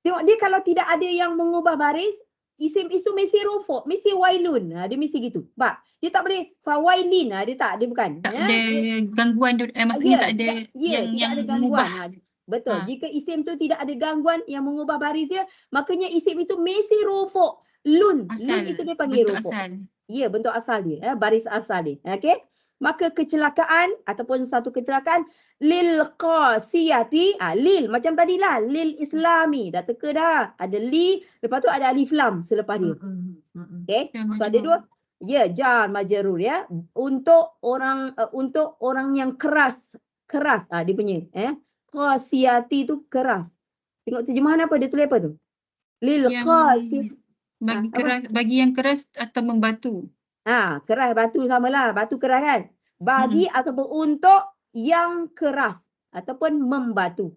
S1: Tengok dia kalau tidak ada yang mengubah baris, isim itu mesti rufu', mesti wailun. Dia mesti gitu. Sebab dia tak boleh fawailin. Dia bukan.
S4: Tak ada gangguan, maksudnya tak ada yang
S1: tidak ada gangguan.
S4: mengubah.
S1: Betul. Jika isim tu tidak ada gangguan yang mengubah baris dia, maknanya isim itu mesti rufu'. Lun itu dia panggil rufu'. Ya, bentuk asal dia, baris asal dia. Okey. Maka kecelakaan ataupun satu kecelakaan lil qasiyati, lil macam tadilah, lil islami. Dah teka dah. Ada li, lepas tu ada alif lam selepas dia. Okey. So ada dua. Ya, jar majrur ya. Untuk orang yang keras. Dia punya qasiyati tu keras. Tengok terjemahan apa dia tulis apa tu? Lil qasiyati.
S4: Bagi yang keras atau membatu.
S1: Keras batu samalah, batu keras kan. Bagi ataupun untuk yang keras ataupun membatu.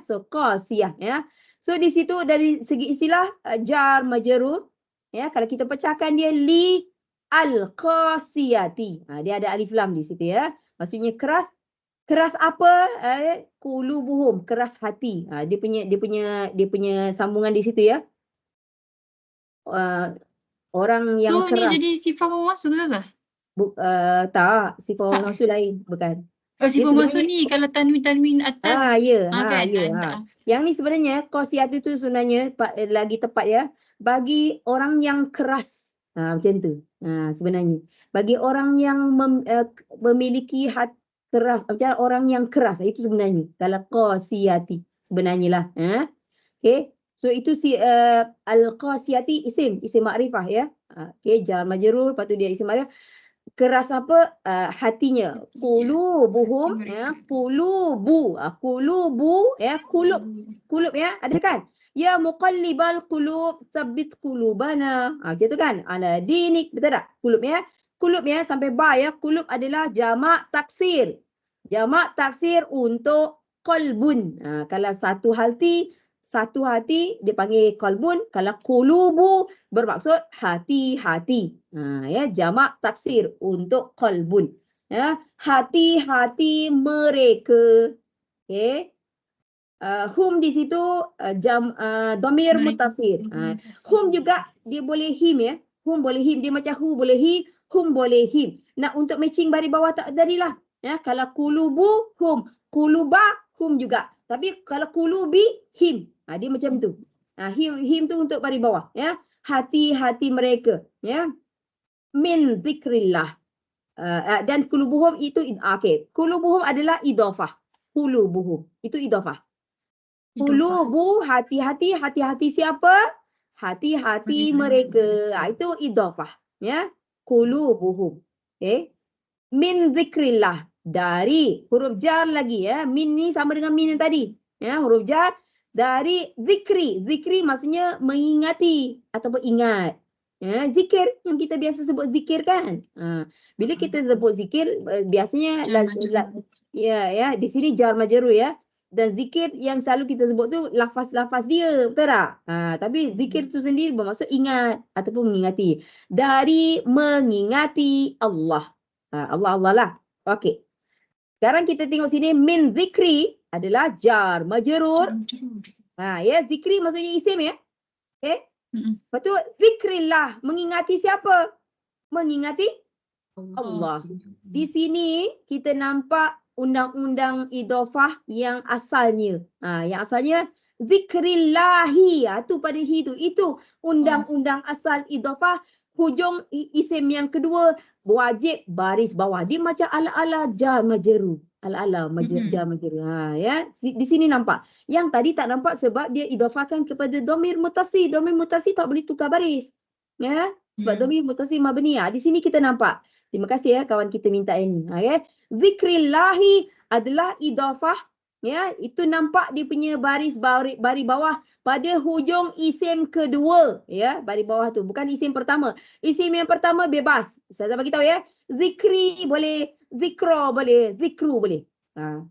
S1: So qasiyah ya. So di situ dari segi istilah jar majrur ya, kalau kita pecahkan dia li al qasiyati. Dia ada alif lam di situ ya. Maksudnya keras. Keras apa? Qulubuhum, keras hati. Dia punya sambungan di situ ya. Orang yang keras.
S4: So ni jadi sifat mawasul ke tak?
S1: Tak, sifat mawasul lain, bukan.
S4: Sifat mawasul ni kalau tanwin atas.
S1: Kan? Yang ni sebenarnya qasiyat itu sebenarnya lagi tepat ya, bagi orang yang keras. Macam tu. Sebenarnya bagi orang yang memiliki hati keras, macam orang yang keras itu sebenarnya kalau qasiyati sebenarnya lah. Okey. So itu al-qasiyati isim ma'rifah ya. Okey, jar majrur, lepas tu dia isim ma'rifah. Keras apa? Hatinya. Qulubuhum ya, qulubu ya, qulub ya, ada kan? Ya muqallibal qulub tsabbit qulubana. Macam tu kan? Ala dinik, betul tak? Qulub ya sampai ba ya. Qulub adalah jamak taksir. Jamak taksir untuk qalbun. Kalau satu hati dia panggil qalbun. Kalau qulubu bermaksud hati-hati. Ya, jamak taksir untuk qalbun. Ya, hati-hati mereka. Okey. Hum di situ dhamir mutasil. Hum juga dia boleh him ya. Hum boleh him, dia macam hu boleh hi, hum boleh him. Nak untuk matching baris bawah tak jadilah. Ya, kalau qulubu hum, quluba hum juga. Tapi kalau qulubi him. Dia macam tu. Him tu untuk baris bawah ya. Hati-hati mereka ya. Min zikrillah. Dan qulubuhum itu okey. Qulubuhum adalah idhafah. Qulubuhum itu idhafah. Qulubu hati-hati siapa? Hati-hati mereka. Itu idhafah ya. Qulubuhum. Okey. Min zikrillah, dari huruf jar lagi ya. Min ni sama dengan min yang tadi. Ya, huruf jar dari zikri. Zikri maksudnya mengingati ataupun ingat. Ya, zikir yang kita biasa sebut zikir kan. Bila kita sebut zikir biasanya ya di sini jar majrur ya. Dan zikir yang selalu kita sebut tu lafaz-lafaz dia, betul tak? Tapi zikir tu sendiri bermaksud ingat ataupun mengingati. Dari mengingati Allah. Allah lah. Okey. Sekarang kita tengok sini, min zikri adalah jar, majrur. Ya, zikri maksudnya isim ya. Okey. Lepas tu zikrillah, mengingati siapa? Mengingati Allah. Di sini kita nampak undang-undang idhofah yang asalnya. Yang asalnya zikrillahi. Tu pada hi tu. Itu undang-undang asal idhofah. Hujung isim yang kedua wajib baris bawah. Dia macam ala-ala jar majrur. Ala-ala jar majrur. Ya, di sini nampak. Yang tadi tak nampak sebab dia idhofahkan kepada dhamir muttasil. Dhamir muttasil tak boleh tukar baris. Ya, sebab dhamir muttasil mabni. Di sini kita nampak. Terima kasih ya kawan kita minta ini. Ya. Zikrillahi adalah idhafah. Ya, itu nampak dia punya baris bawah pada hujung isim kedua. Ya, baris bawah tu. Bukan isim pertama. Isim yang pertama bebas. Ustazah bagi tahu ya. Zikri boleh, zikra boleh, zikru boleh.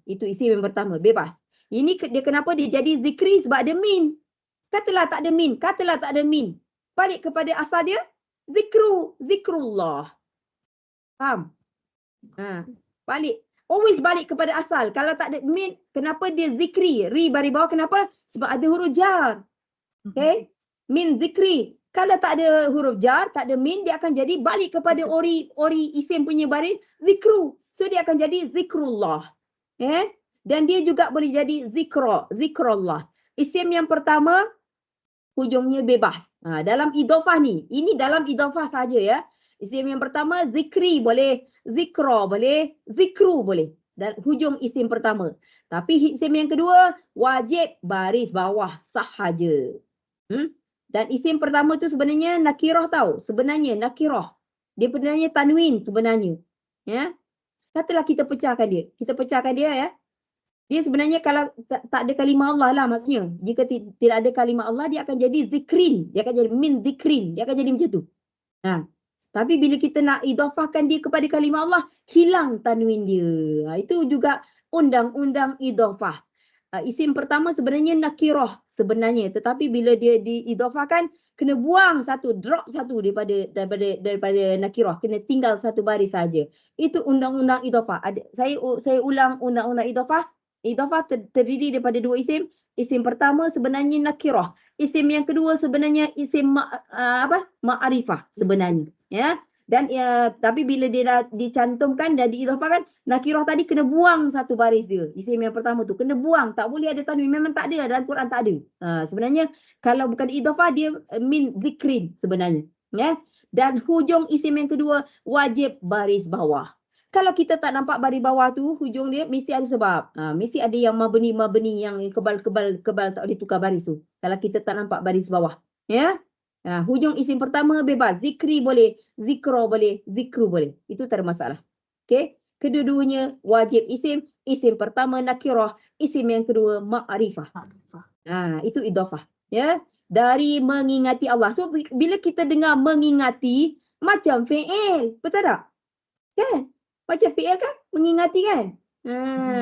S1: Itu isim yang pertama, bebas. Ini dia kenapa dia jadi zikri sebab ada min. Katalah tak ada min, katalah tak ada min. Balik kepada asal dia, zikrullah. Faham? Balik. Always balik kepada asal. Kalau tak ada min, kenapa dia zikri? Ri baris bawah kenapa? Sebab ada huruf jar. Okay? Min zikri. Kalau tak ada huruf jar, tak ada min, dia akan jadi balik kepada ori isim punya baris, zikru. So dia akan jadi zikrullah. Dan dia juga boleh jadi zikrullah. Isim yang pertama, hujungnya bebas. Dalam idhofah ni. Ini dalam idhofah saja ya. Isim yang pertama zikri boleh, zikra boleh, zikru boleh. Dan hujung isim pertama. Tapi isim yang kedua wajib baris bawah sahaja. Dan isim pertama tu sebenarnya nakirah tahu. Sebenarnya nakirah. Dia sebenarnya tanwin sebenarnya. Ya. Katalah kita pecahkan dia. Kita pecahkan dia ya. Dia sebenarnya kalau tak ada kalimah Allah lah maksudnya. Jika tidak ada kalimah Allah dia akan jadi zikrin. Dia akan jadi min zikrin. Dia akan jadi macam tu. Tapi bila kita nak idhafahkan dia kepada kalimah Allah, hilang tanwin dia. Itu juga undang-undang idhafah. Isim pertama sebenarnya nakirah sebenarnya. Tetapi bila dia diidhafahkan, kena buang satu, drop satu daripada nakirah. Kena tinggal satu baris saja. Itu undang-undang idhafah. Saya ulang undang-undang idhafah. Idhafah terdiri daripada dua isim. Isim pertama sebenarnya nakirah. Isim yang kedua sebenarnya isim ma'arifah sebenarnya. Ya. Dan tapi bila dia dah dicantumkan dan diidhafahkan, nakirah tadi kena buang satu baris dia. Isim yang pertama tu kena buang, tak boleh ada tanwin. Memang tak ada dalam Quran, tak ada. Sebenarnya kalau bukan idhafah dia min zikrin sebenarnya. Ya. Dan hujung isim yang kedua wajib baris bawah. Kalau kita tak nampak baris bawah tu, hujung dia mesti ada sebab. Mesti ada yang mabni yang kebal tak boleh tukar baris tu. Kalau kita tak nampak baris bawah. Ya. Hujung isim pertama bebas. Zikri boleh, zikra boleh, zikru boleh. Itu tak ada masalah. Okey. Kedua-duanya wajib isim. Isim pertama nakirah, isim yang kedua ma'rifah. Itu idhafah. Ya. Dari mengingati Allah. So bila kita dengar mengingati macam fi'il, betul tak? Kan? Macam fi'il kan? Mengingati kan?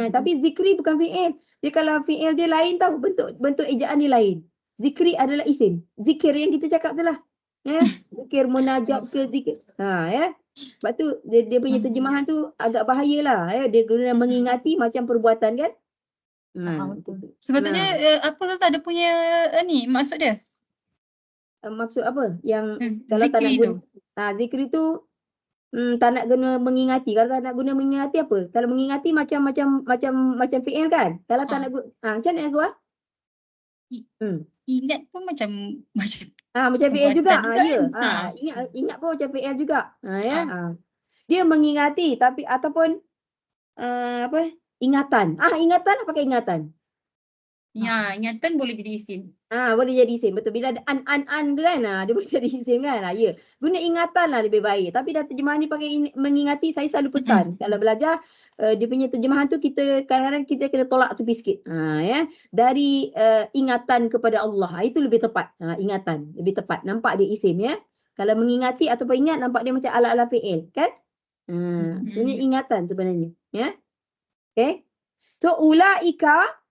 S1: Tapi zikri bukan fi'il. Dia kalau fi'il dia lain tau. Bentuk ejaan dia lain. Zikri adalah isim. Zikir yang kita cakap tu lah. Ya? Zikir munajat ke zikir. Ya? Sebab tu dia punya terjemahan tu agak bahayalah. Ya? Dia guna mengingati macam perbuatan kan?
S3: Betul.
S4: Sebetulnya apa Ustaz ada punya ni maksud dia?
S1: Maksud apa? Yang kalau tak nak
S4: Zikri
S1: guna,
S4: tu.
S1: zikri tu tak nak guna mengingati. Kalau tak nak guna mengingati apa? Kalau mengingati macam fi'il kan? Kalau tak nak guna, macam mana gua?
S4: Ingat pun macam
S1: Macam fi'il juga. Ya.
S4: kan?
S1: Ingat pun macam fi'il juga. Ya. Dia mengingati tapi ataupun ingatan. Ingatan apa pakai ingatan?
S4: Ya, ingatan boleh jadi isim.
S1: Boleh jadi isim. Betul. Bila ada an tu kan, dia boleh jadi isim kan. Ya. Guna ingatan lah lebih baik. Tapi dah terjemahan ni pakai mengingati, saya selalu pesan. Kalau belajar, dia punya terjemahan tu kita kadang-kadang kita kena tolak tepi sikit. Ya. Dari ingatan kepada Allah. Itu lebih tepat. Ingatan. Lebih tepat. Nampak dia isim ya. Kalau mengingati ataupun ingat, nampak dia macam ala-ala fi'il. Kan? Sebenarnya ingatan sebenarnya. Ya. Okay. So, ulaika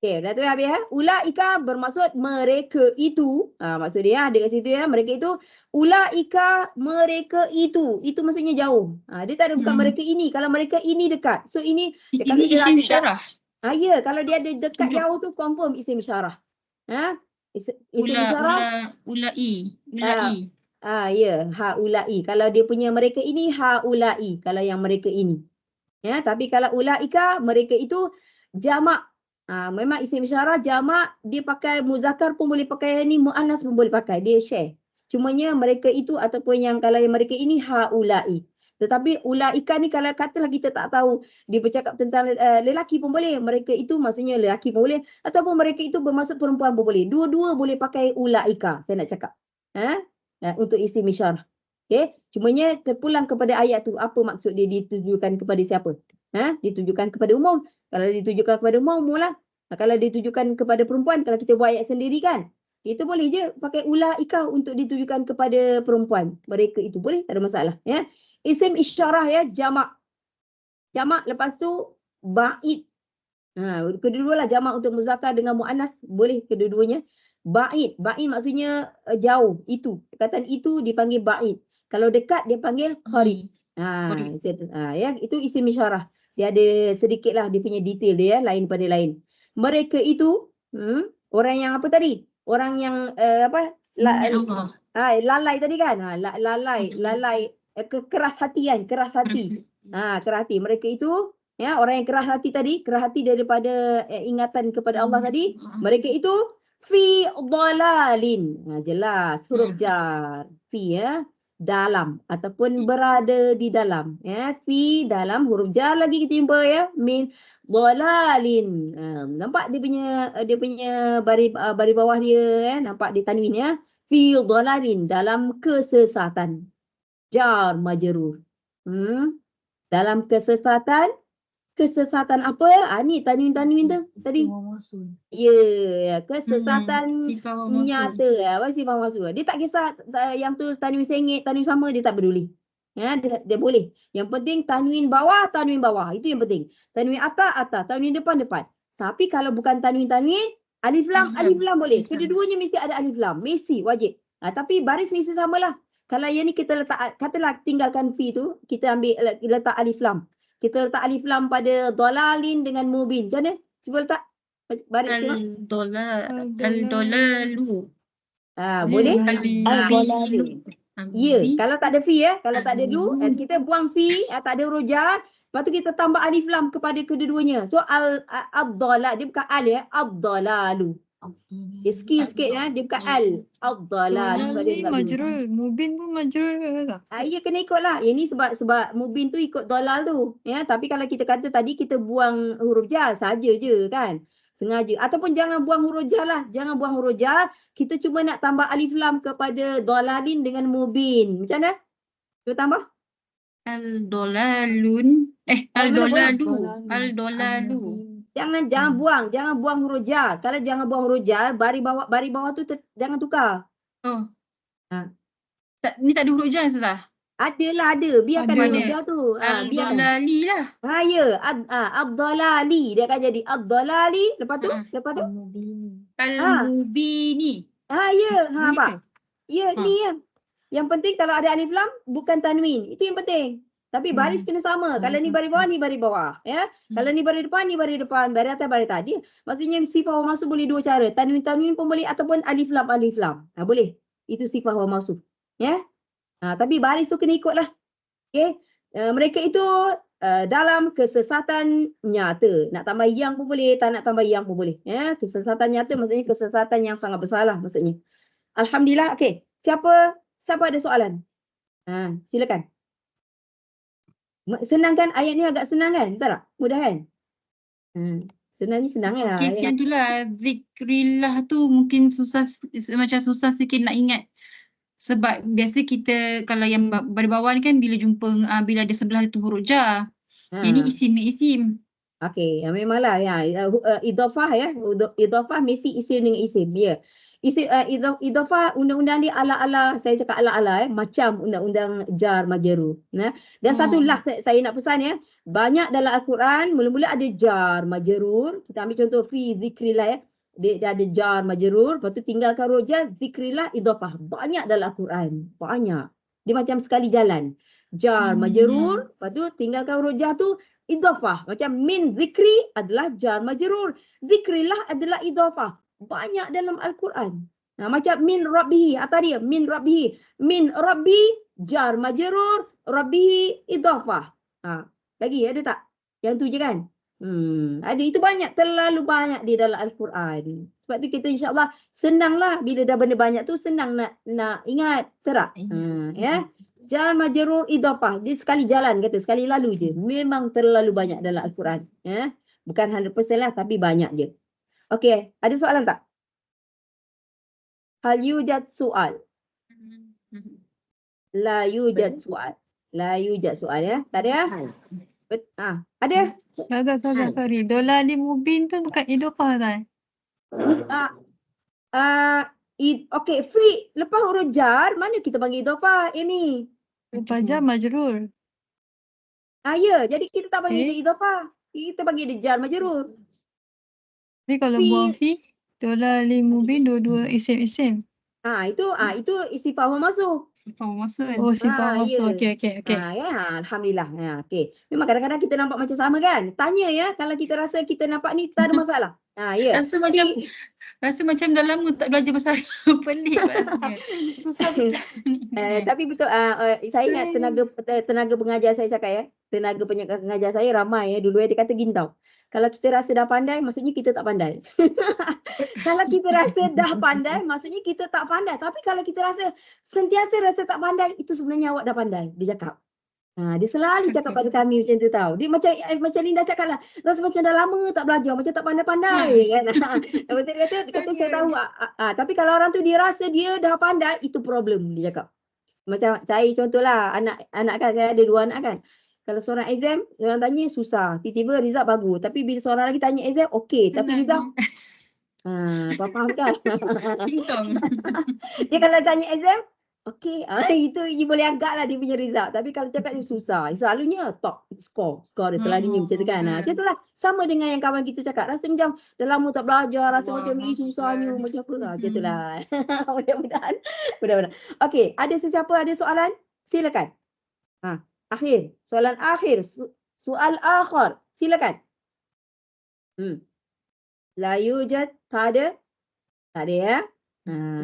S1: Okey, dah tu habis ya. Ulaika bermaksud mereka itu. Maksud dia ada kat situ ya. Mereka itu. Ulaika mereka itu. Itu maksudnya jauh. Dia tak ada bukan mereka ini. Kalau mereka ini dekat. So ini kalau
S4: Ini
S1: dia
S4: isim
S1: ada
S4: syarah.
S1: ya, kalau dia ada dekat
S4: Tunjuk.
S1: jauh tu confirm isim syarah. Isim syarah.
S4: Ulai.
S1: Ya, haulai. Kalau dia punya mereka ini haulai. Kalau yang mereka ini. Ya, tapi kalau ulaika mereka itu jamak. Memang isim syarah jamak, dia pakai muzakkar pun boleh pakai ni, muannas pun boleh pakai, dia share. Cumanya mereka itu ataupun yang kalau yang mereka ini haulai. Tetapi ulaika ni kalau katalah kita tak tahu dia bercakap tentang lelaki pun boleh, mereka itu maksudnya lelaki pun boleh, ataupun mereka itu bermaksud perempuan pun boleh. Dua-dua boleh pakai ulaika, saya nak cakap. Untuk isim syarah. Okey, cumanya terpulang kepada ayat tu, apa maksud dia ditujukan kepada siapa? Ditujukan kepada umum. Kalau ditujukan kepada umum lah. Kalau ditujukan kepada perempuan, kalau kita buat ayat sendiri kan, kita boleh je pakai ulaika untuk ditujukan kepada perempuan. Mereka itu boleh, tak ada masalah. Ya. Isim isyarah ya, jamak. Jamak lepas tu ba'id. Kedua-dualah jamak untuk muzakkar dengan muannas, boleh kedua-duanya. Ba'id. Ba'id maksudnya jauh. Itu. Perkataan itu dipanggil ba'id. Kalau dekat dia panggil qarib. Itu isim isyarah. Dia ada sedikit lah dia punya detail dia lain pada lain. Mereka itu orang yang apa tadi? Orang yang
S4: Allah.
S1: lalai tadi kan? Lalai keras hati kan? Keras hati. Keras hati. Mereka itu ya, orang yang keras hati tadi, keras hati daripada ingatan kepada Allah tadi, mereka itu fi dhalalin. Jelas huruf jar. Fi ya. Dalam ataupun berada di dalam ya, fi dalam huruf jar lagi kita jumpa ya, min dhalalin. Nampak dia punya baris bawah dia ya, nampak dia tanwin ya, fi dhalalin, dalam kesesatan. Jar majrur. Dalam kesesatan apa? Ni tanwin tu tadi. Ya, kesesatan nyata. Apa sifat maksud? Dia tak kisah yang tu tanwin sengit, tanwin sama, dia tak peduli. Ya, dia boleh. Yang penting tanwin bawah. Itu yang penting. Tanwin atas, tanwin depan. Tapi kalau bukan tanwin, alif lam boleh. Kedua-duanya mesti ada alif lam. Mesti wajib. Tapi baris mesti samalah. Kalau yang ni kita letak, katalah tinggalkan fi tu, kita ambil letak alif lam. Kita letak alif lam pada dhalalin dengan mubin. Macam mana? Cuba letak baris tengok.
S4: Al-dolalu.
S1: Boleh?
S4: Al-dolalu.
S1: Ya, kalau tak ada fi ya, kalau tak ada lu, kita buang fi, tak ada huruf jar, lepas tu kita tambah alif lam kepada kedua-duanya. So ad-dhalal, dia bukan al ya, ad-dhalalu. Dia sikit ya, dia bukan al. Ad-dhalal.
S5: Ni majrul, mubin pun majrul ke tak?
S1: Ya kena ikutlah. Ini sebab mubin tu ikut dhalal tu. Ya, tapi kalau kita kata tadi kita buang huruf jar saja je kan. Sengaja. Ataupun jangan buang huruf jar lah. Jangan buang huruf jar. Kita cuma nak tambah alif lam kepada dhalalin dengan mubin. Macam mana? Cuba tambah.
S4: Al-dolalun. Al-dolalu.
S1: Jangan buang huruf jar. Kalau jangan buang huruf jar, baris bawah tu jangan tukar.
S4: Oh. Ni tak ada huruf jar Ustazah?
S1: Ada. Biarkan
S5: Ada.
S1: huruf jar tu.
S4: Al-dolali lah.
S1: Ya. Ad-dhalali. Dia akan jadi ad-dhalali. Lepas tu?
S4: Al-mubini.
S1: Ya.
S4: Boleh
S1: Pak.
S4: ke?
S1: Ya, ni ya. Yang penting kalau ada alif lam, bukan tanwin. Itu yang penting. Tapi baris kena sama. Kalau ni baris bawah, ni baris bawah. Ya. Kalau ni baris depan, ni baris depan. Baris atas, baris atas. Dia, maksudnya sifat wa maksud boleh dua cara. Tanwin pun boleh ataupun alif lam. Boleh. Itu sifat wa maksud. Ya. Tapi baris tu kena ikutlah. Okay. Mereka itu dalam kesesatan nyata. Nak tambah yang pun boleh, tak nak tambah yang pun boleh. Ya. Kesesatan nyata maksudnya kesesatan yang sangat besar lah maksudnya. Alhamdulillah. Okey. Siapa ada soalan? Silakan. Senang kan? Ayat ni agak senang kan? Betul tak? Mudah kan? Sebenarnya senang lah.
S4: Kes yang tu lah. Zikrillah tu mungkin macam susah sikit nak ingat. Sebab biasa kita kalau yang baris bawah ni kan bila jumpa bila ada sebelah tu huruf jar. Yang ni isim.
S1: Okey, memanglah ya. Idhafah ya. Idhafah mesti isim dengan isim. Ya. Idhofah undang-undang dia ala-ala, saya cakap ala-ala macam undang-undang jar majrur. Nah, dan satu last saya nak pesan ya, banyak dalam Al-Quran mula-mula ada jar majrur. Kita ambil contoh fi zikrillah ya. Dia ada jar majrur, lepas tu tinggalkan huruf jar, zikrillah idhofah. Banyak dalam Al-Quran, banyak. Dia macam sekali jalan. Jar majrur, lepas tu tinggalkan huruf jar tu idhofah. Macam min zikri adalah jar majrur, zikrillah adalah idhofah. Banyak dalam Al-Quran. Nah, macam min rabbihi, atas dia min rabbihi. Min rabbi jar majrur, rabbihi idhafah. Lagi ada tak? Yang tu je kan? Ada, itu banyak, terlalu banyak di dalam Al-Quran. Sebab tu kita insya-Allah senanglah bila dah benda banyak tu, senang nak ingat, tak? Ya. Jar majrur idhafah. Dia sekali jalan kata, sekali lalu je. Memang terlalu banyak dalam Al-Quran, ya. Bukan 100% lah, tapi banyak je. Okey, ada soalan tak? Hal yujad soal. La yujad soal. La yujad soal ya. Tak ada ya? Ada?
S5: Saza, sorry. Dolali mubin tu bukan idhofah tak?
S1: Okey, fi lepas huruf jar, mana kita panggil idhofah, Amy?
S5: Lepas jar majrur.
S1: Ya, jadi kita tak panggil dia idhofah. Kita panggil dia jar majrur.
S5: Jadi kalau buang fi, dolali mubin dua-dua isim-isim.
S1: Itu sifat huruf masuk.
S4: Sifat masuk kan?
S5: Oh, sifat masuk.
S1: Ya.
S5: Okey.
S1: Alhamdulillah. Okey. Memang kadang-kadang kita nampak macam sama kan? Tanya ya, kalau kita rasa kita nampak ni tak ada masalah. Ya.
S4: Rasa macam dah lama tak belajar bahasa Arab. Pelik rasanya. Susah betul.
S1: Tapi betul, saya ingat tenaga pengajar saya cakap ya. Tenaga pengajar saya ramai ya. Dulu dia kata gini tau. Kalau kita rasa dah pandai, maksudnya kita tak pandai. Kalau kita rasa dah pandai, maksudnya kita tak pandai. Tapi kalau kita rasa sentiasa rasa tak pandai, itu sebenarnya awak dah pandai. Dia cakap. Dia selalu cakap pada kami macam tu tahu. Dia macam Linda cakap lah. Rasa macam dah lama tak belajar. Macam tak pandai-pandai. Kan? Betul dia kata saya tahu. Tapi kalau orang tu dia rasa dia dah pandai, itu problem dia cakap. Macam saya contohlah. Anak kan, saya ada 2 anak kan. Kalau seorang exam, orang tanya susah. Tiba-tiba result bagus. Tapi bila seorang lagi tanya exam, okey. Tapi result, faham kan? Dia kalau tanya exam, okey. Itu you boleh agaklah dia punya result. Tapi kalau cakap dia susah. Selalunya top score dia selalunya macam tu kan. Macam itulah. Sama dengan yang kawan kita cakap. Rasa macam dah lama tak belajar. Rasa macam susahnya. Macam apa lah. Macam itulah. Mudah-mudahan. Okey. Ada sesiapa ada soalan? Silakan. Akhir. Soalan akhir. Soal akhir. Silakan. La yujad. Tak ada? Tak ada ya?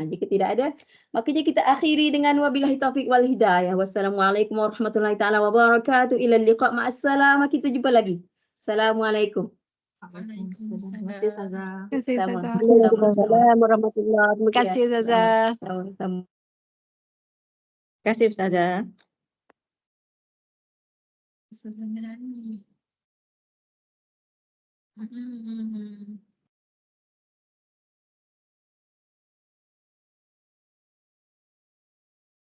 S1: Jika tidak ada, makanya kita akhiri dengan wabillahi taufiq wal hidayah. Wassalamualaikum warahmatullahi taala wabarakatuh. Ila liqa' ma'assalamah. Kita jumpa lagi. Assalamualaikum.
S3: Terima kasih Saza.
S5: Terima kasih Saza.
S1: Waalaikumsalam warahmatullahi wabarakatuh.
S2: Terima kasih Zaza.
S1: Sama-sama.
S3: Terima kasih Saza.
S4: Sebenarnya.